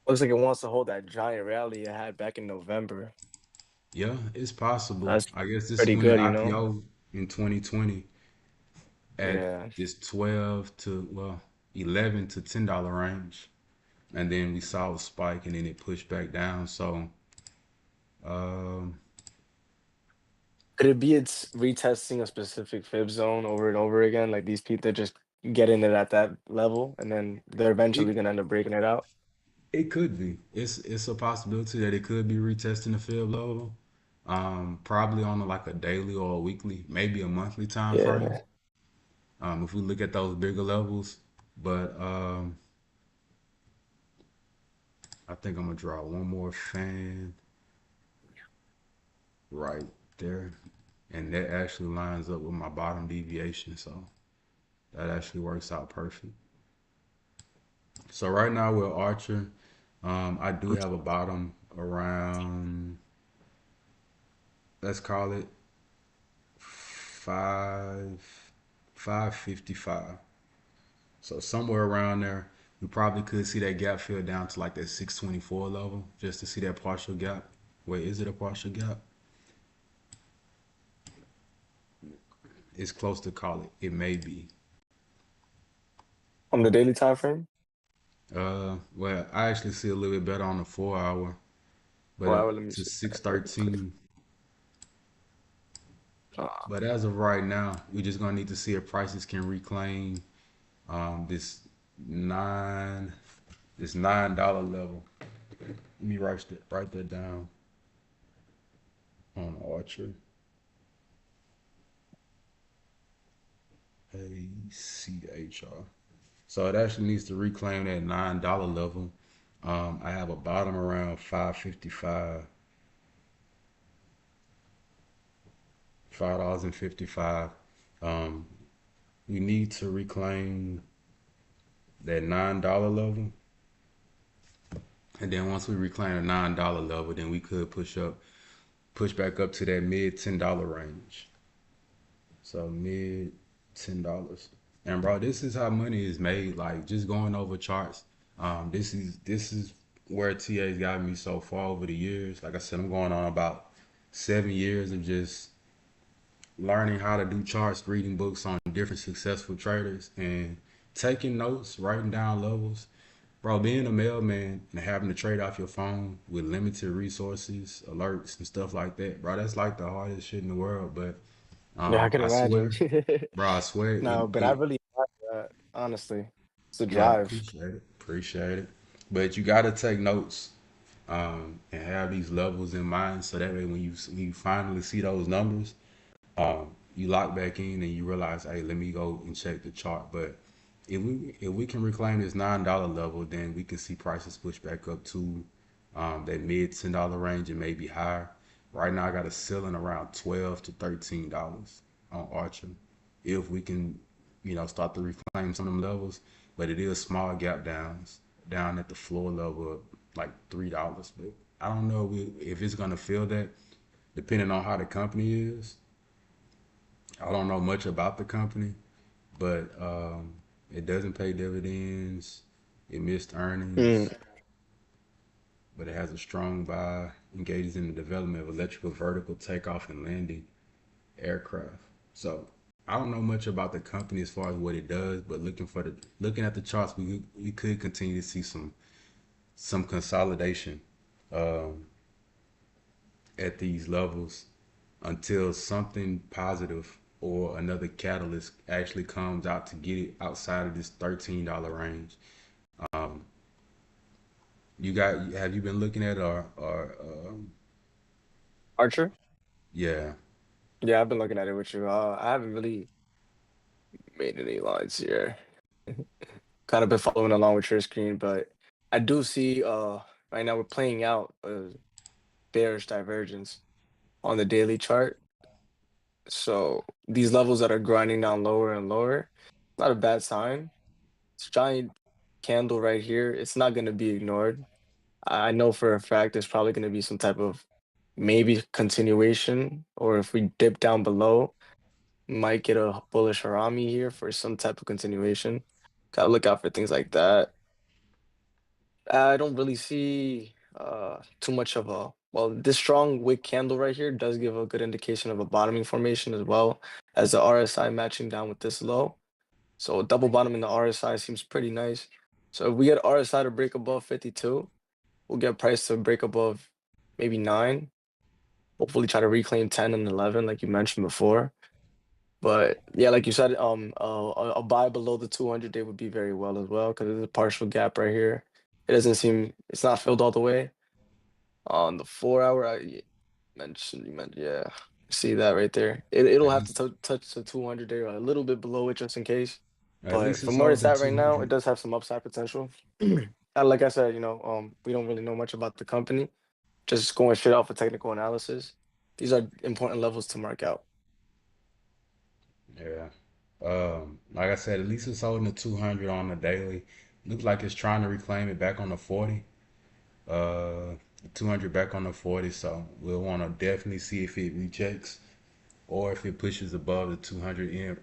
Looks like it wants to hold that giant rally it had back in November. Yeah, it's possible. That's I guess this is pretty when it good, you know? IPO in 2020 at Yeah. this 12 to, well, 11 to $10 range. And then we saw a spike and then it pushed back down. So, um, Could it be it's retesting a specific fib zone over and over again? Like these people just getting it at that level and then they're it eventually gonna end up breaking it out? it could be. It's a possibility that it could be retesting the field level. Probably on like a daily or a weekly, maybe a monthly time frame. Yeah. If we look at those bigger levels, but I think I'm gonna draw one more fan right there, and that actually lines up with my bottom deviation, so that actually works out perfect. So right now we're Archer. I do have a bottom around, let's call it 555. So somewhere around there, we probably could see that gap fill down to like that 624 level just to see that partial gap. Wait, is it a partial gap? It's close to call it. It may be. On the daily time frame? Well, I actually see a little bit better on the 4 hour, but Well, let me to see that really quick. 613. Uh, But as of right now, we're just gonna need to see if prices can reclaim this nine this $9 level. Let me write that down on Archer. ACHR. So it actually needs to reclaim that $9 level. I have a bottom around 555, $5.55. Um, we need to reclaim that $9 level, and then once we reclaim the $9 level, then we could push back up to that mid $10 range. So mid $10. And bro, this is how money is made. Like just going over charts. This is where TA's got me so far over the years. Like I said, I'm going on about 7 years of just learning how to do charts, reading books on different successful traders, and taking notes, writing down levels. Bro, being a mailman and having to trade off your phone with limited resources, alerts, and stuff like that, bro, that's like the hardest shit in the world. But yeah, I can I imagine. swear, bro, I swear No, but I really like that, honestly. It's a yeah, drive. appreciate it. But you gotta take notes, and have these levels in mind, so that way when you finally see those numbers, you lock back in and you realize, hey, let me go and check the chart. But if we can reclaim this $9 level, then we can see prices push back up to that mid $10 range and maybe higher. Right now, I got a ceiling around $12 to $13 on Archer. If we can, start to reclaim some of them levels, but it is small gap downs down at the floor level of like $3. But I don't know if it's gonna feel that, depending on how the company is. I don't know much about the company, but it doesn't pay dividends. It missed Mm. earnings, but it has a strong buy, engages in the development of electrical vertical takeoff and landing aircraft. So I don't know much about the company as far as what it does, but looking at the charts, we could continue to see some consolidation um, at these levels until something positive or another catalyst actually comes out to get it outside of this $13 range. Um, have you been looking at or Archer? yeah, Yeah, I've been looking at it with you. I haven't really made any lines here. Kind of been following along with your screen, but I do see right now we're playing out a bearish divergence on the daily chart. So these levels that are grinding down lower and lower, not a bad sign. This giant candle right here, it's not going to be ignored. I know for a fact there's probably going to be some type of maybe continuation, or if we dip down below, might get a bullish harami here for some type of continuation. Gotta look out for things like that. I don't really see too much of a well, this strong wick candle right here does give a good indication of a bottoming formation as well as the RSI matching down with this low. So double bottom in the RSI seems pretty nice. So if we get RSI to break above 52, we'll get price to break above maybe 9. Hopefully try to reclaim 10 and 11 like you mentioned before. But yeah, like you said, a buy below the 200-day would be very well as well because there's a partial gap right here. It doesn't seem it's not filled all the way. On the 4 hour, you mentioned, yeah, see that right there. It'll At have to least, touch the 200-day or a little bit below it just in case. at But least it's from where it's holding at right now, it 200. does have some upside potential. And like I said, we don't really know much about the company. Just going straight off of technical analysis, these are important levels to mark out. Yeah. Like I said, at least it's holding the 200 on the daily. Looks like it's trying to reclaim it back on the 40. 200 back on the 40. So we'll want to definitely see if it rejects or if it pushes above the 200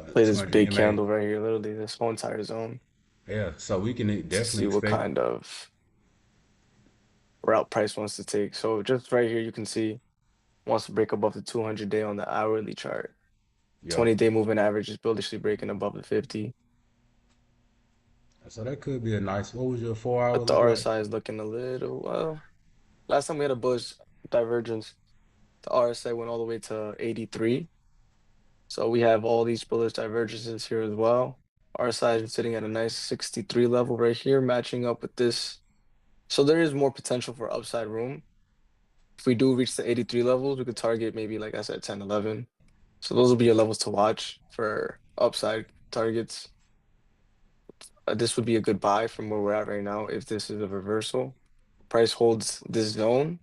Play this 200 big MA. candle right here, literally this whole entire zone Yeah. So we can to definitely see what expect. kind of route price wants to take. So just right here, you can see wants to break above the 200-day on the hourly chart. Yeah. 20-day moving average is bullishly breaking above the 50. So that could be a nice. What was your 4 hour But the look like? RSI is looking a little, well, last time we had a bullish divergence, the RSI went all the way to 83. So we have all these bullish divergences here as well. RSI is sitting at a nice 63 level right here, matching up with this. So there is more potential for upside room. If we do reach the 83 levels, we could target maybe, like I said, 10, 11. So those will be your levels to watch for upside targets. This would be a good buy from where we're at right now if this is a reversal. Price holds this zone.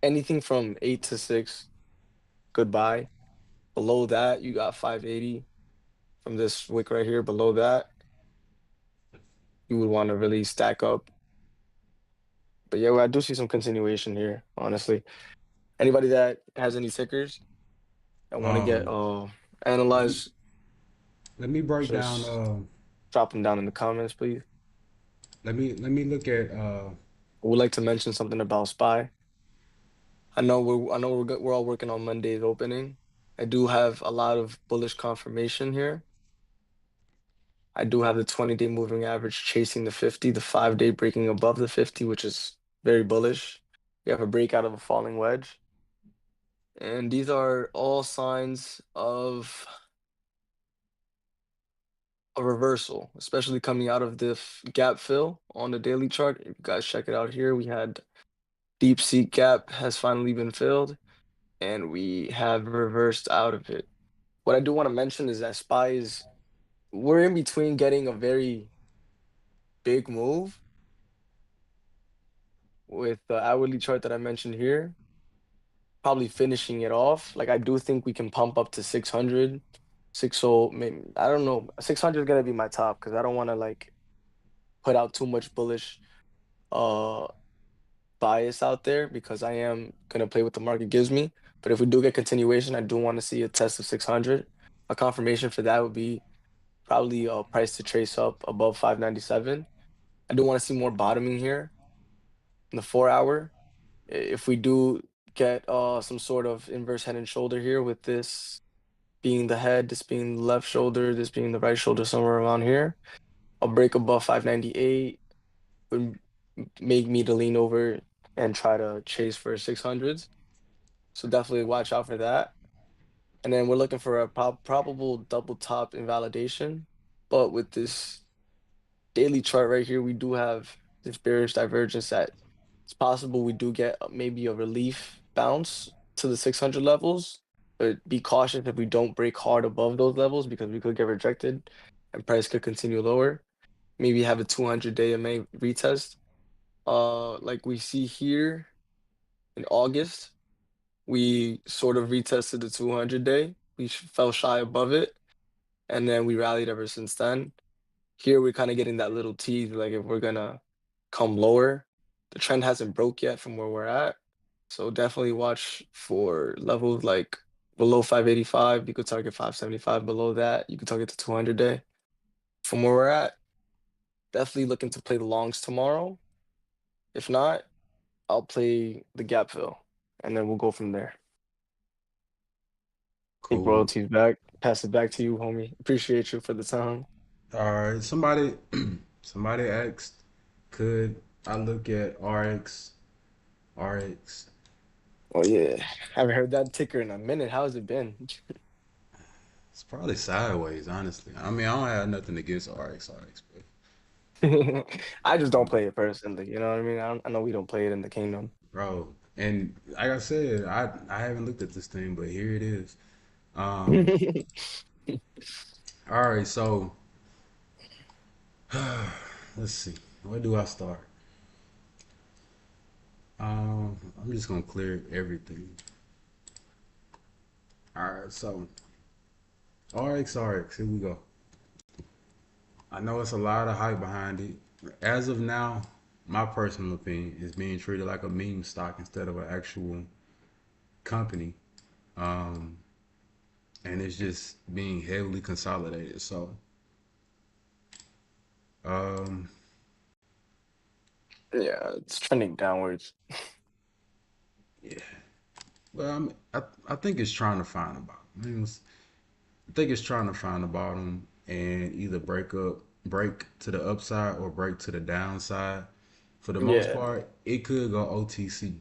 Anything from 8 to 6, good buy. Below that, you got 580 from this wick right here. Below that, you would want to really stack up. But yeah, I do see some continuation here, honestly. Anybody that has any tickers that want to get Um, let me analyzed, let me break down. just drop them down in the comments, please. Let me look at. I would like to mention something about SPY. I know we're all working on Monday's opening. I do have a lot of bullish confirmation here. I do have the 20-day moving average chasing the 50, the 5-day breaking above the 50, which is very bullish. We have a breakout of a falling wedge. And these are all signs of a reversal, especially coming out of the gap fill on the daily chart. If you guys check it out here, we had deep seek gap has finally been filled, and we have reversed out of it. What I do want to mention is that SPY is we're in between getting a very big move with the hourly chart that I mentioned here, probably finishing it off. Like I do think we can pump up to 600, 60, maybe I don't know. 600 is gonna be my top because I don't want to like put out too much bullish uh bias out there because I am gonna play what the market gives me. But if we do get continuation, I do want to see a test of 600. A confirmation for that would be probably a price to trace up above 597. I do want to see more bottoming here in the 4 hour. If we do get some sort of inverse head and shoulder here with this being the head, this being the left shoulder, this being the right shoulder, somewhere around here, a break above 598 would make me to lean over and try to chase for 600s. So definitely watch out for that. And then we're looking for a probable double top invalidation. But with this daily chart right here, we do have this bearish divergence that it's possible we do get maybe a relief bounce to the 600 levels, but be cautious if we don't break hard above those levels because we could get rejected and price could continue lower. Maybe have a 200-day MA retest. Like we see here in August, we sort of retested the 200-day. We fell shy above it, and then we rallied ever since then. Here we're kind of getting that little tease, like if we're gonna come lower. The trend hasn't broke yet from where we're at. So definitely watch for levels like below 585. You could target 575. Below that, you could target the 200 day. From where we're at, definitely looking to play the longs tomorrow. If not, I'll play the gap fill, and then we'll go from there. Think Cool. royalties back. Pass it back to you, homie. Appreciate you for the time. All right. Somebody asked, could I look at RX? RX. Oh yeah, haven't heard that ticker in a minute. How's it been? It's probably sideways, honestly. I mean, I don't have nothing against RX, but I just don't um, play it personally. You know what I mean? I know we don't play it in the kingdom. bro. And like I said, I haven't looked at this thing, but here it is. Um, all right. So let's see. Where do I start? I'm just gonna clear everything. All right. So RX. Here we go. I know it's a lot of hype behind it. As of now, my personal opinion is being treated like a meme stock instead of an actual company. Um, and it's just being heavily consolidated. So, um, Yeah, it's trending downwards. yeah. Well, I think it's trying to find a bottom. I think it's trying to find a bottom and either break to the upside or break to the downside. For the most Yeah, part, it could go OTC.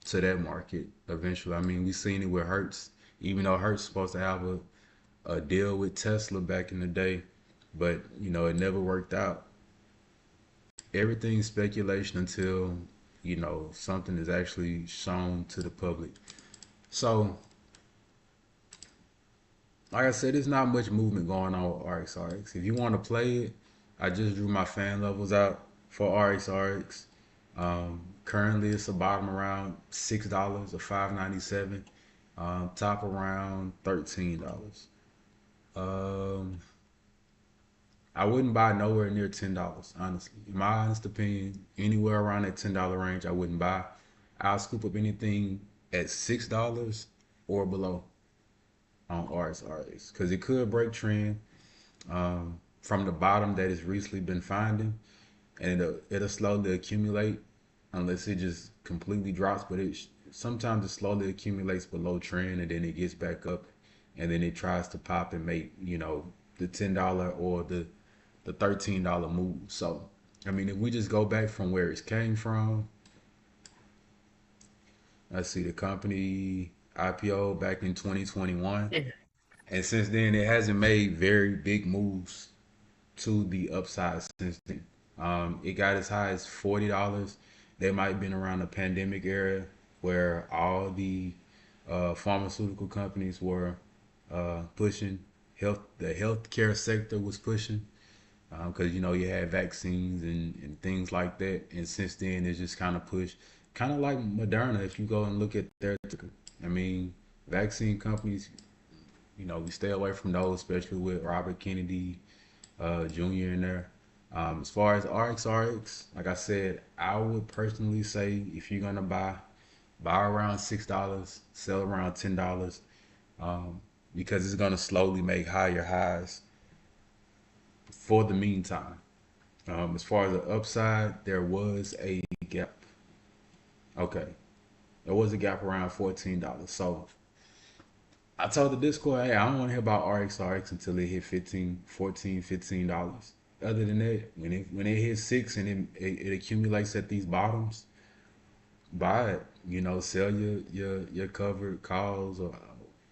To that market eventually. I mean, we seen it with Hertz, even though Hertz supposed to have a deal with Tesla back in the day, but it never worked out. Everything's speculation until something is actually shown to the public. So, like I said, there's not much movement going on with RXRX. If you want to play it, I just drew my fan levels out for RXRX. Currently, it's a bottom around $6 or 5.97. Top around $13. Um, I wouldn't buy nowhere near $10, honestly. In my honest opinion, anywhere around that $10 range, I wouldn't buy. I'll scoop up anything at $6 or below on RSRS because it could break trend from the bottom that it's recently been finding, and it'll slowly accumulate unless it just completely drops. But sometimes it slowly accumulates below trend and then it gets back up, and then it tries to pop and make the $10 or the $13 move. So I mean, if we just go back from where it came from, let's see, the company IPO back in 2021, and since then it hasn't made very big moves to the upside since then. It got as high as $40. That might have been around the pandemic era where all the pharmaceutical companies were pushing the healthcare sector was pushing because you had vaccines and things like that. And since then, it's just kind of pushed, kind of like Moderna. If you go and look at their, I mean, vaccine companies, we stay away from those, especially with Robert Kennedy Jr. in there. As far as RXRX, like I said, I would personally say if you're gonna buy around $6, sell around $10, um, because it's gonna slowly make higher highs for the meantime. As far as the upside, there was a gap. Okay, there was a gap around $14. So I told the Discord, hey, I don't want to hear about RXRX until it hit 15, 14, $15. Other than that, when it hits six and it accumulates at these bottoms, buy it. Sell your covered calls or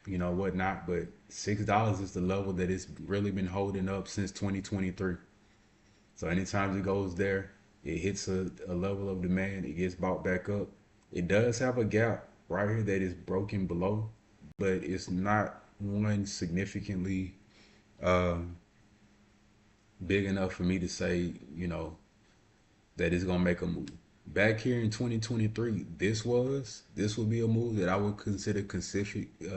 whatnot. But $6 is the level that it's really been holding up since 2023. So anytime it goes there, it hits a level of demand, it gets bought back up. It does have a gap right here that is broken below, but it's not one significantly um, big enough for me to say, that it's gonna make a move. Back here in 2023, this would be a move that I would consider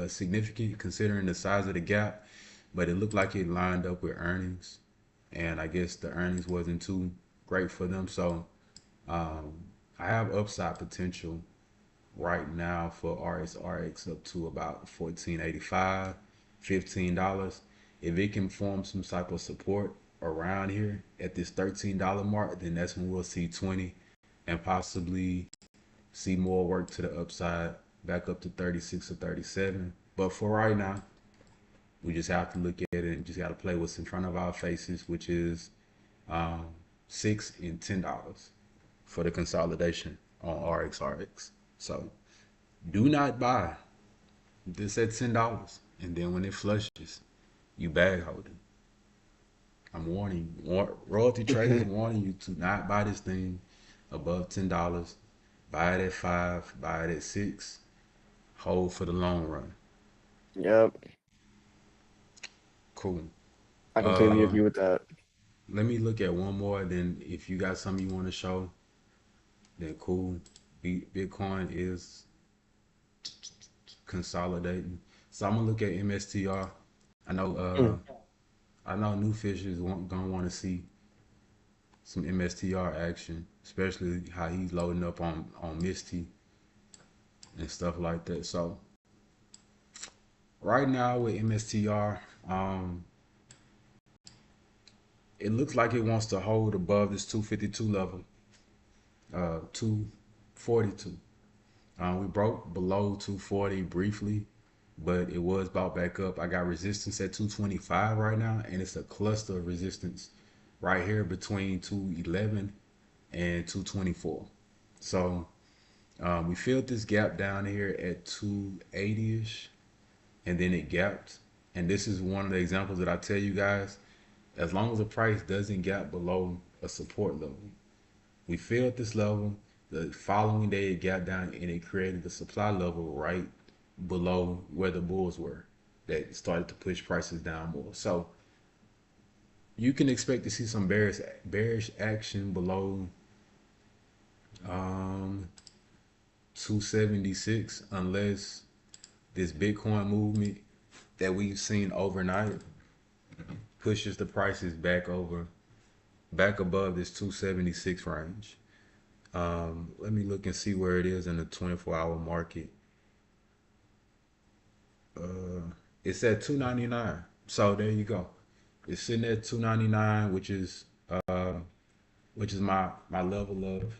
significant considering the size of the gap, but it looked like it lined up with earnings, and I guess the earnings wasn't too great for them. So um, I have upside potential right now for RSRX up to about 14.85, $15. If it can form some type of support around here at this $13 mark, then that's when we'll see 20 and possibly see more work to the upside back up to 36 or 37. But for right now, we just have to look at it and just got to play what's in front of our faces, which is um, $6 and $10 for the consolidation on RXRX. So do not buy this at $10, and then when it flushes, you bag holding. I'm warning you, royalty traders warning you to not buy this thing above $10. Buy it at 5, buy it at 6, hold for the long run. Yep, Cool. I completely Uh, agree with that. let me look at one more. Then, if you got something you want to show, then cool. Bitcoin is consolidating. So I'm gonna look at MSTR. I know Mm. I know new fishers gonna want to see some MSTR action, especially how he's loading up on Misty and stuff like that. So right now with MSTR, it looks like it wants to hold above this 252 level, 242. We broke below 240 briefly, but it was bought back up. I got resistance at 225 right now, and it's a cluster of resistance right here between 211 and 224. So we filled this gap down here at 280-ish, and then it gapped. And this is one of the examples that I tell you guys, as long as the price doesn't gap below a support level. We filled this level. The following day it gapped down and it created a supply level right below where the bulls were that started to push prices down more. So you can expect to see some bearish action below um, 276 unless this Bitcoin movement that we've seen overnight pushes the prices back above this 276 range. Let me look and see where it is in the 24-hour market. It's at 299. So there you go. It's sitting at 299, which is my level of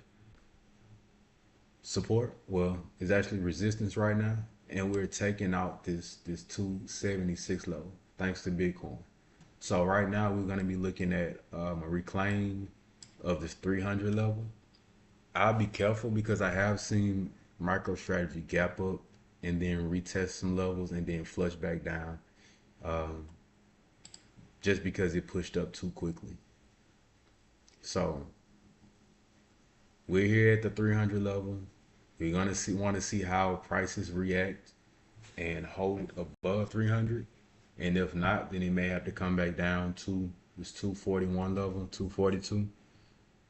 support. Well, it's actually resistance right now, and we're taking out this 276 level thanks to Bitcoin. So right now we're gonna be looking at a reclaim of this 300 level. I'll be careful because I have seen MicroStrategy gap up and then retest some levels and then flush back down, um, just because it pushed up too quickly. So we're here at the 300 level. We're gonna want to see how prices react and hold above 300. And if not, then it may have to come back down to this 241 level, 242,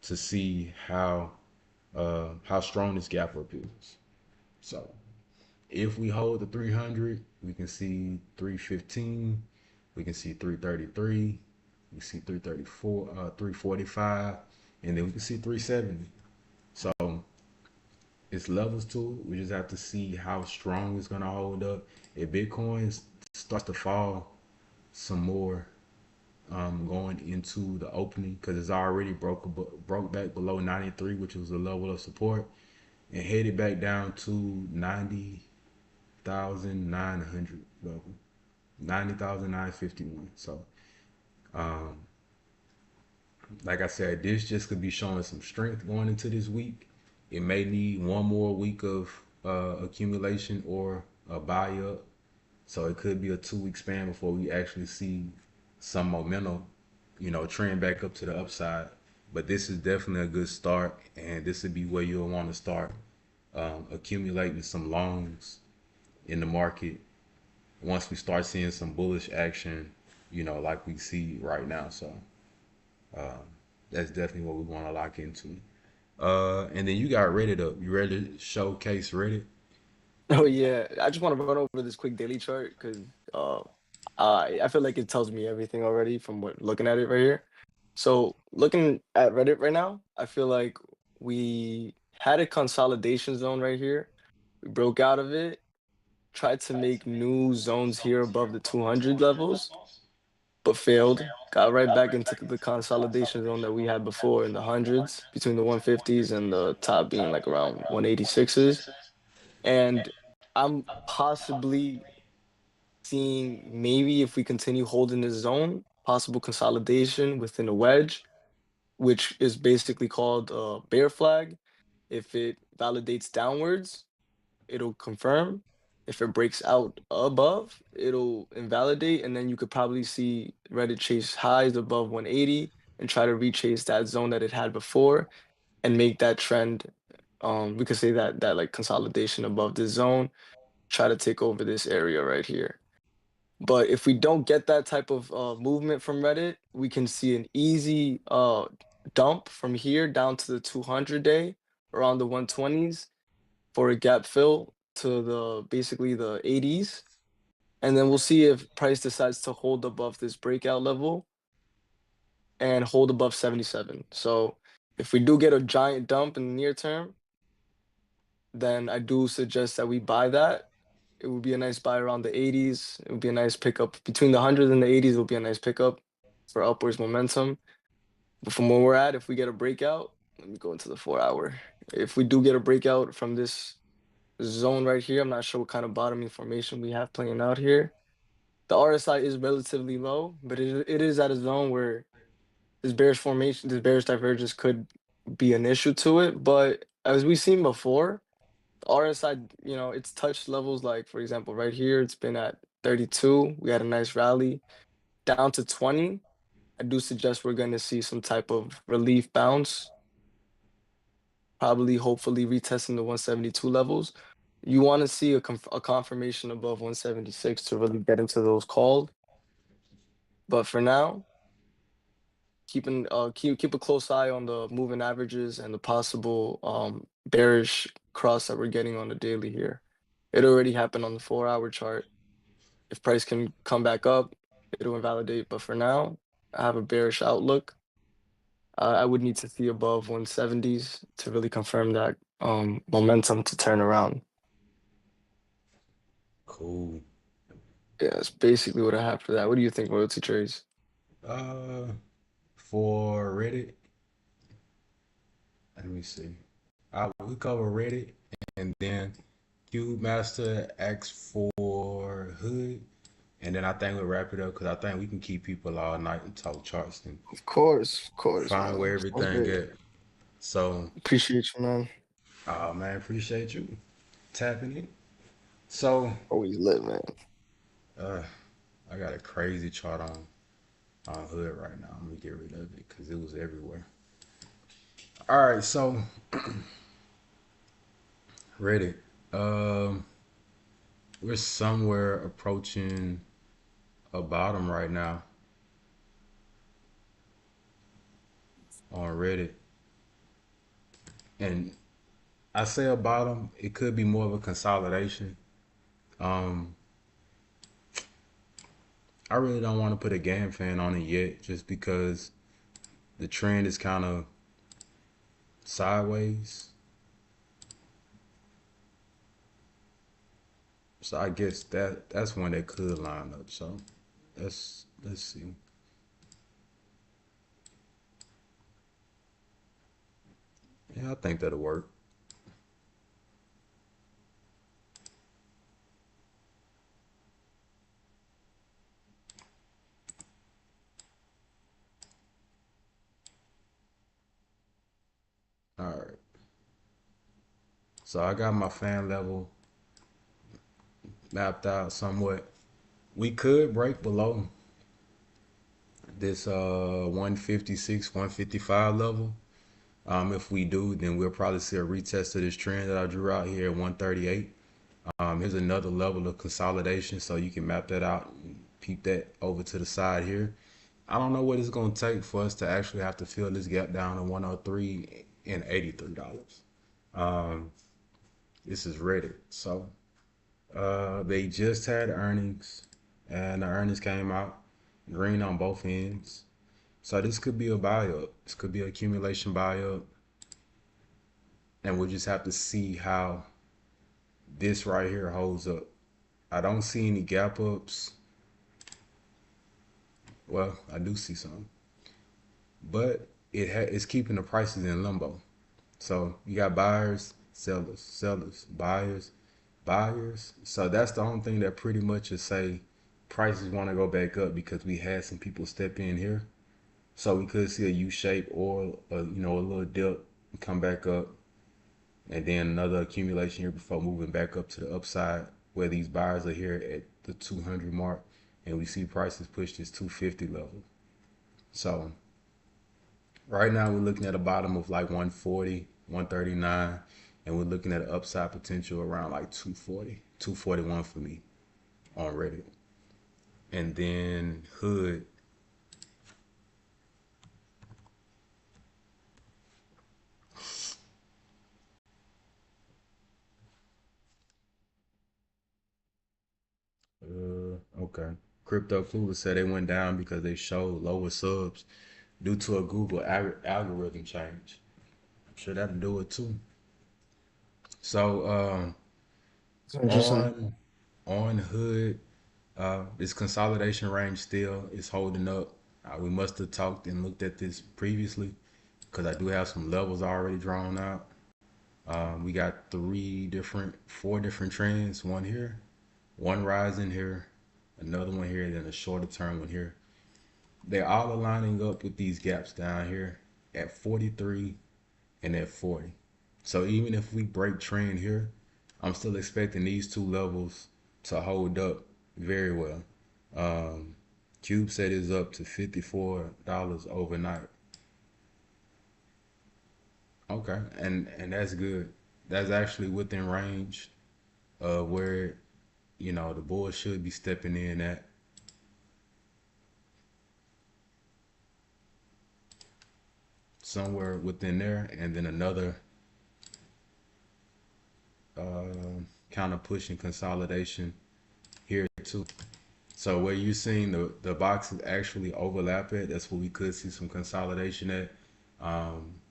to see how strong this gap up is. So if we hold the 300, we can see 315, we can see 333, we see 334, 345, and then we can see 370. So it's levels to it. We just have to see how strong it's gonna hold up. If Bitcoin starts to fall some more, going into the opening, because it's already broke back below 93, which was the level of support, and headed back down to 90,900 level, 90,951. So, um, like I said, this just could be showing some strength going into this week. It may need one more week of accumulation or a buy up. So it could be a 2 week span before we actually see some momentum, trend back up to the upside. But this is definitely a good start, and this would be where you'll want to start accumulating some longs in the market once we start seeing some bullish action, like we see right now. So um, that's definitely what we want to lock into. And then you got Reddit up. You ready to showcase Reddit? Oh yeah, I just want to run over this quick daily chart because uh, I feel like it tells me everything already from looking at it right here. So looking at Reddit right now, I feel like we had a consolidation zone right here. We broke out of it, tried to make new zones here above the 200 levels, but failed. Got right back into the consolidation zone that we had before in the hundreds, between the 150s and the top being like around 186s. And I'm possibly seeing maybe if we continue holding this zone, possible consolidation within a wedge, which is basically called a bear flag. If it validates downwards, it'll confirm. If it breaks out above, it'll invalidate, and then you could probably see Reddit chase highs above 180 and try to retrace that zone that it had before and make that trend. We could say that like consolidation above this zone, try to take over this area right here. But if we don't get that type of movement from Reddit, we can see an easy dump from here down to the 200 day around the 120s for a gap fill to the basically the 80s. And then we'll see if price decides to hold above this breakout level and hold above 77. So if we do get a giant dump in the near term, then I do suggest that we buy that. It would be a nice buy around the 80s. It would be a nice pickup between the 100s and the 80s. It would be a nice pickup for upwards momentum. But from where we're at, if we get a breakout, let me go into the 4 hour. If we do get a breakout from this zone right here, I'm not sure what kind of bottoming formation we have playing out here. The RSI is relatively low, but it is at a zone where this bearish formation, this bearish divergence could be an issue to it. But as we've seen before, the RSI, it's touched levels like, for example, right here, it's been at 32. We had a nice rally down to 20. I do suggest we're going to see some type of relief bounce, probably, hopefully, retesting the 172 levels. You want to see a confirmation above 176 to really get into those calls. But for now, keep a close eye on the moving averages and the possible bearish cross that we're getting on the daily here. It already happened on the 4 hour chart. If price can come back up, it'll invalidate. But for now, I have a bearish outlook. I would need to see above 170s to really confirm that momentum to turn around. Cool. Yeah, that's basically what I have for that. What do you think, royalty trades? Uh, for Reddit, let me see. We cover Reddit, and then Cube Master asks for Hood, and then I think we'll wrap it up because I think we can keep people all night and talk charts and Of course, find where man. Sounds everything great. at. So, Appreciate you, man. oh man, appreciate you tapping it. So, Always lit, man. uh, I got a crazy chart on Hood right now. I'm gonna get rid of it because it was everywhere. All right, so Reddit. Um, we're somewhere approaching a bottom right now on Reddit, and I say a bottom. It could be more of a consolidation. Um, I really don't want to put a game fan on it yet, just because the trend is kind of sideways. So I guess that's one that could line up. So let's see. Yeah, I think that'll work. All right. So I got my fan level mapped out somewhat. We could break below this 156, 155 level. If we do, then we'll probably see a retest of this trend that I drew out here at 138. Here's another level of consolidation, so you can map that out and peep that over to the side here. I don't know what it's going to take for us to actually have to fill this gap down to 103 and $83. Um, this is Reddit. So they just had earnings, and the earnings came out green on both ends. So this could be a buy up. This could be an accumulation buy up. and we'll just have to see how this right here holds up. I don't see any gap ups. Well, I do see some, but it's keeping the prices in limbo. So you got buyers, sellers, sellers, buyers, buyers. So that's the only thing that pretty much is say prices want to go back up because we had some people step in here. So we could see a U shape or a little dip come back up, and then another accumulation here before moving back up to the upside where these buyers are here at the 200 mark, and we see prices push this 250 level. So right now we're looking at a bottom of like 140, 139, and we're looking at an upside potential around like 240, 241 for me on Reddit. And then Hood. Okay. Crypto Cooler said they went down because they showed lower subs due to a Google algorithm change. I'm sure that'll do it too. So It's interesting. on Hood, this consolidation range still is holding up. We must have talked and looked at this previously because I do have some levels already drawn out. We got four different trends. One here, one rising here, another one here, then a shorter term one here. They're all aligning up with these gaps down here at 43 and at 40. So even if we break trend here, I'm still expecting these two levels to hold up very well. Cube said is up to $54 overnight. Okay, and that's good. That's actually within range of where the board should be stepping in at. Somewhere within there, and then another kind of pushing consolidation here too. So where you're seeing the boxes actually overlap at, that's where we could see some consolidation at.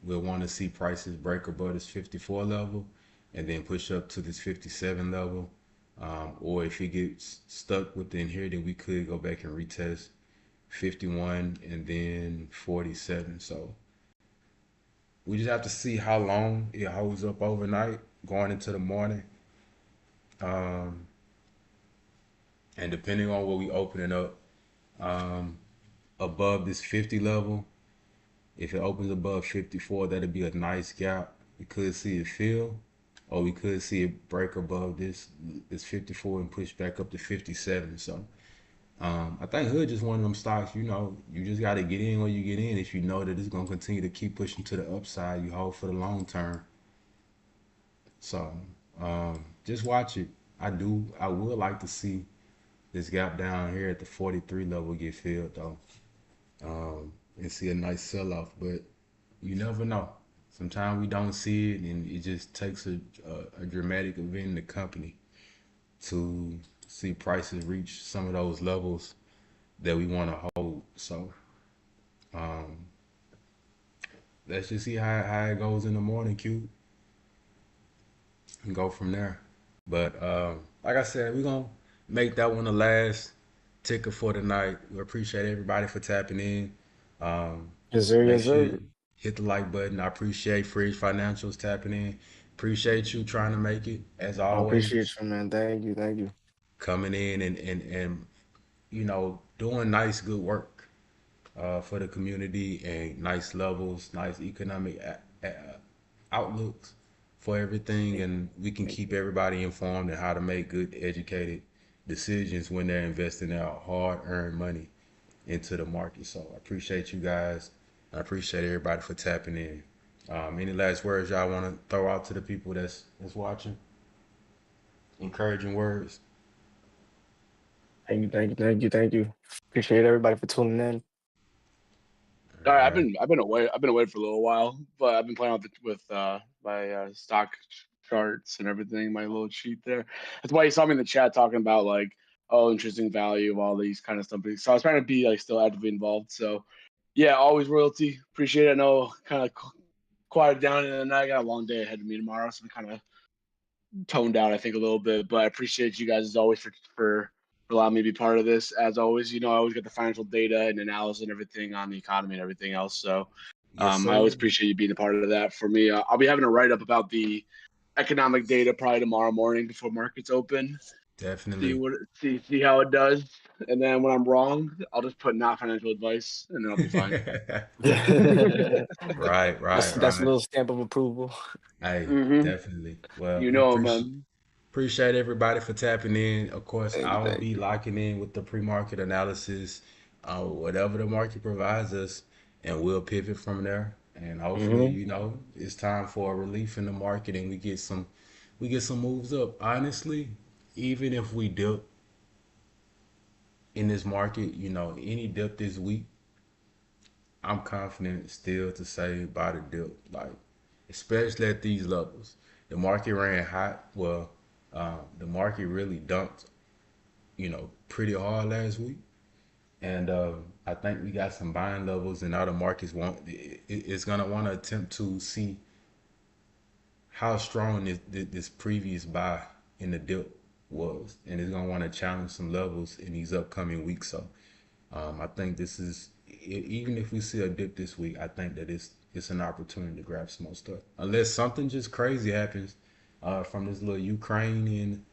We'll want to see prices break above this 54 level and then push up to this 57 level. Or if it gets stuck within here, then we could go back and retest 51 and then 47. So we just have to see how long it holds up overnight going into the morning. And depending on what we opening up above this 50 level, if it opens above 54, that'd be a nice gap. We could see it fill, or we could see it break above this 54 and push back up to 57. So I think Hood just one of them stocks, you just got to get in when you get in. If you know that it's going to continue to keep pushing to the upside, you hold for the long term. So just watch it. I would like to see this gap down here at the 43 level get filled though, and see a nice sell off. But you never know. Sometimes we don't see it, and it just takes a dramatic event in the company to see prices reach some of those levels that we want to hold. So let's just see how it goes in the morning, Q, and go from there. But like I said, we're gonna make that one the last ticker for tonight. We appreciate everybody for tapping in. Yes, sir. Make Yes, sure sir. you hit the like button. I appreciate Fridge Financials tapping in. Appreciate you trying to make it as I appreciate always, you, man. Thank you. Thank you. coming in and doing nice good work for the community and nice levels, nice economic outlooks for everything, and we can keep everybody informed on how to make good, educated decisions when they're investing their hard-earned money into the market. So I appreciate you guys. I appreciate everybody for tapping in. Any last words y'all want to throw out to the people that's watching? Encouraging words. Thank you. Thank you. Thank you. Thank you. Appreciate everybody for tuning in. All right, All right. I've been away. I've been away for a little while, but I've been playing with my stock charts and everything. My little sheet there. That's why you saw me in the chat talking about like, oh, interesting value of all these kind of stuff. So I was trying to be like still actively involved. So yeah, always royalty. Appreciate it. I know kind of quieted down, and I got a long day ahead of me tomorrow, so I'm kind of toned out, I think, a little bit. But I appreciate you guys as always for allowing me to be part of this. As always, I always get the financial data and analysis and everything on the economy and everything else. So Yes, I always sir. appreciate you being a part of that. For me, I'll be having a write up about the economic data probably tomorrow morning before markets open. Definitely. See how it does, and then when I'm wrong, I'll just put not financial advice, and then I'll be fine. Right, right, That's a right. little stamp of approval. Hey, Mm-hmm. definitely. Well, You we know, appreciate man. appreciate everybody for tapping in. Of course, I'll be Exactly. locking in with the pre-market analysis, whatever the market provides us, and we'll pivot from there. And hopefully, Hmm. it's time for a relief in the market and we get some moves up. Honestly, even if we dip in this market, any dip this week, I'm confident still to say buy the dip. Like, especially at these levels. The market ran hot. Well, the market really dumped, pretty hard last week. And I think we got some buying levels, and now the market's it's gonna want to attempt to see how strong this previous buy in the dip was, and it's gonna want to challenge some levels in these upcoming weeks. So I think this is even if we see a dip this week, I think that it's an opportunity to grab some more stuff. Unless something just crazy happens from this little Ukrainian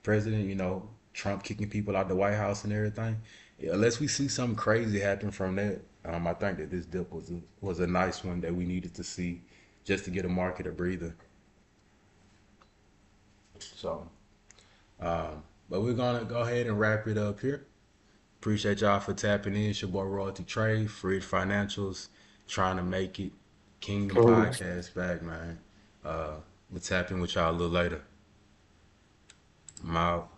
president, Trump kicking people out the White House and everything. Yeah, unless we see something crazy happen from that, I think that this dip was a nice one that we needed to see just to get a market a breather. So, but we're gonna go ahead and wrap it up here. Appreciate y'all for tapping in. It's your boy Royalty Trade, Fridge Financials, trying to make it. Kingdom Cool. Podcast back, man. We'll tap in with y'all a little later. I'm out.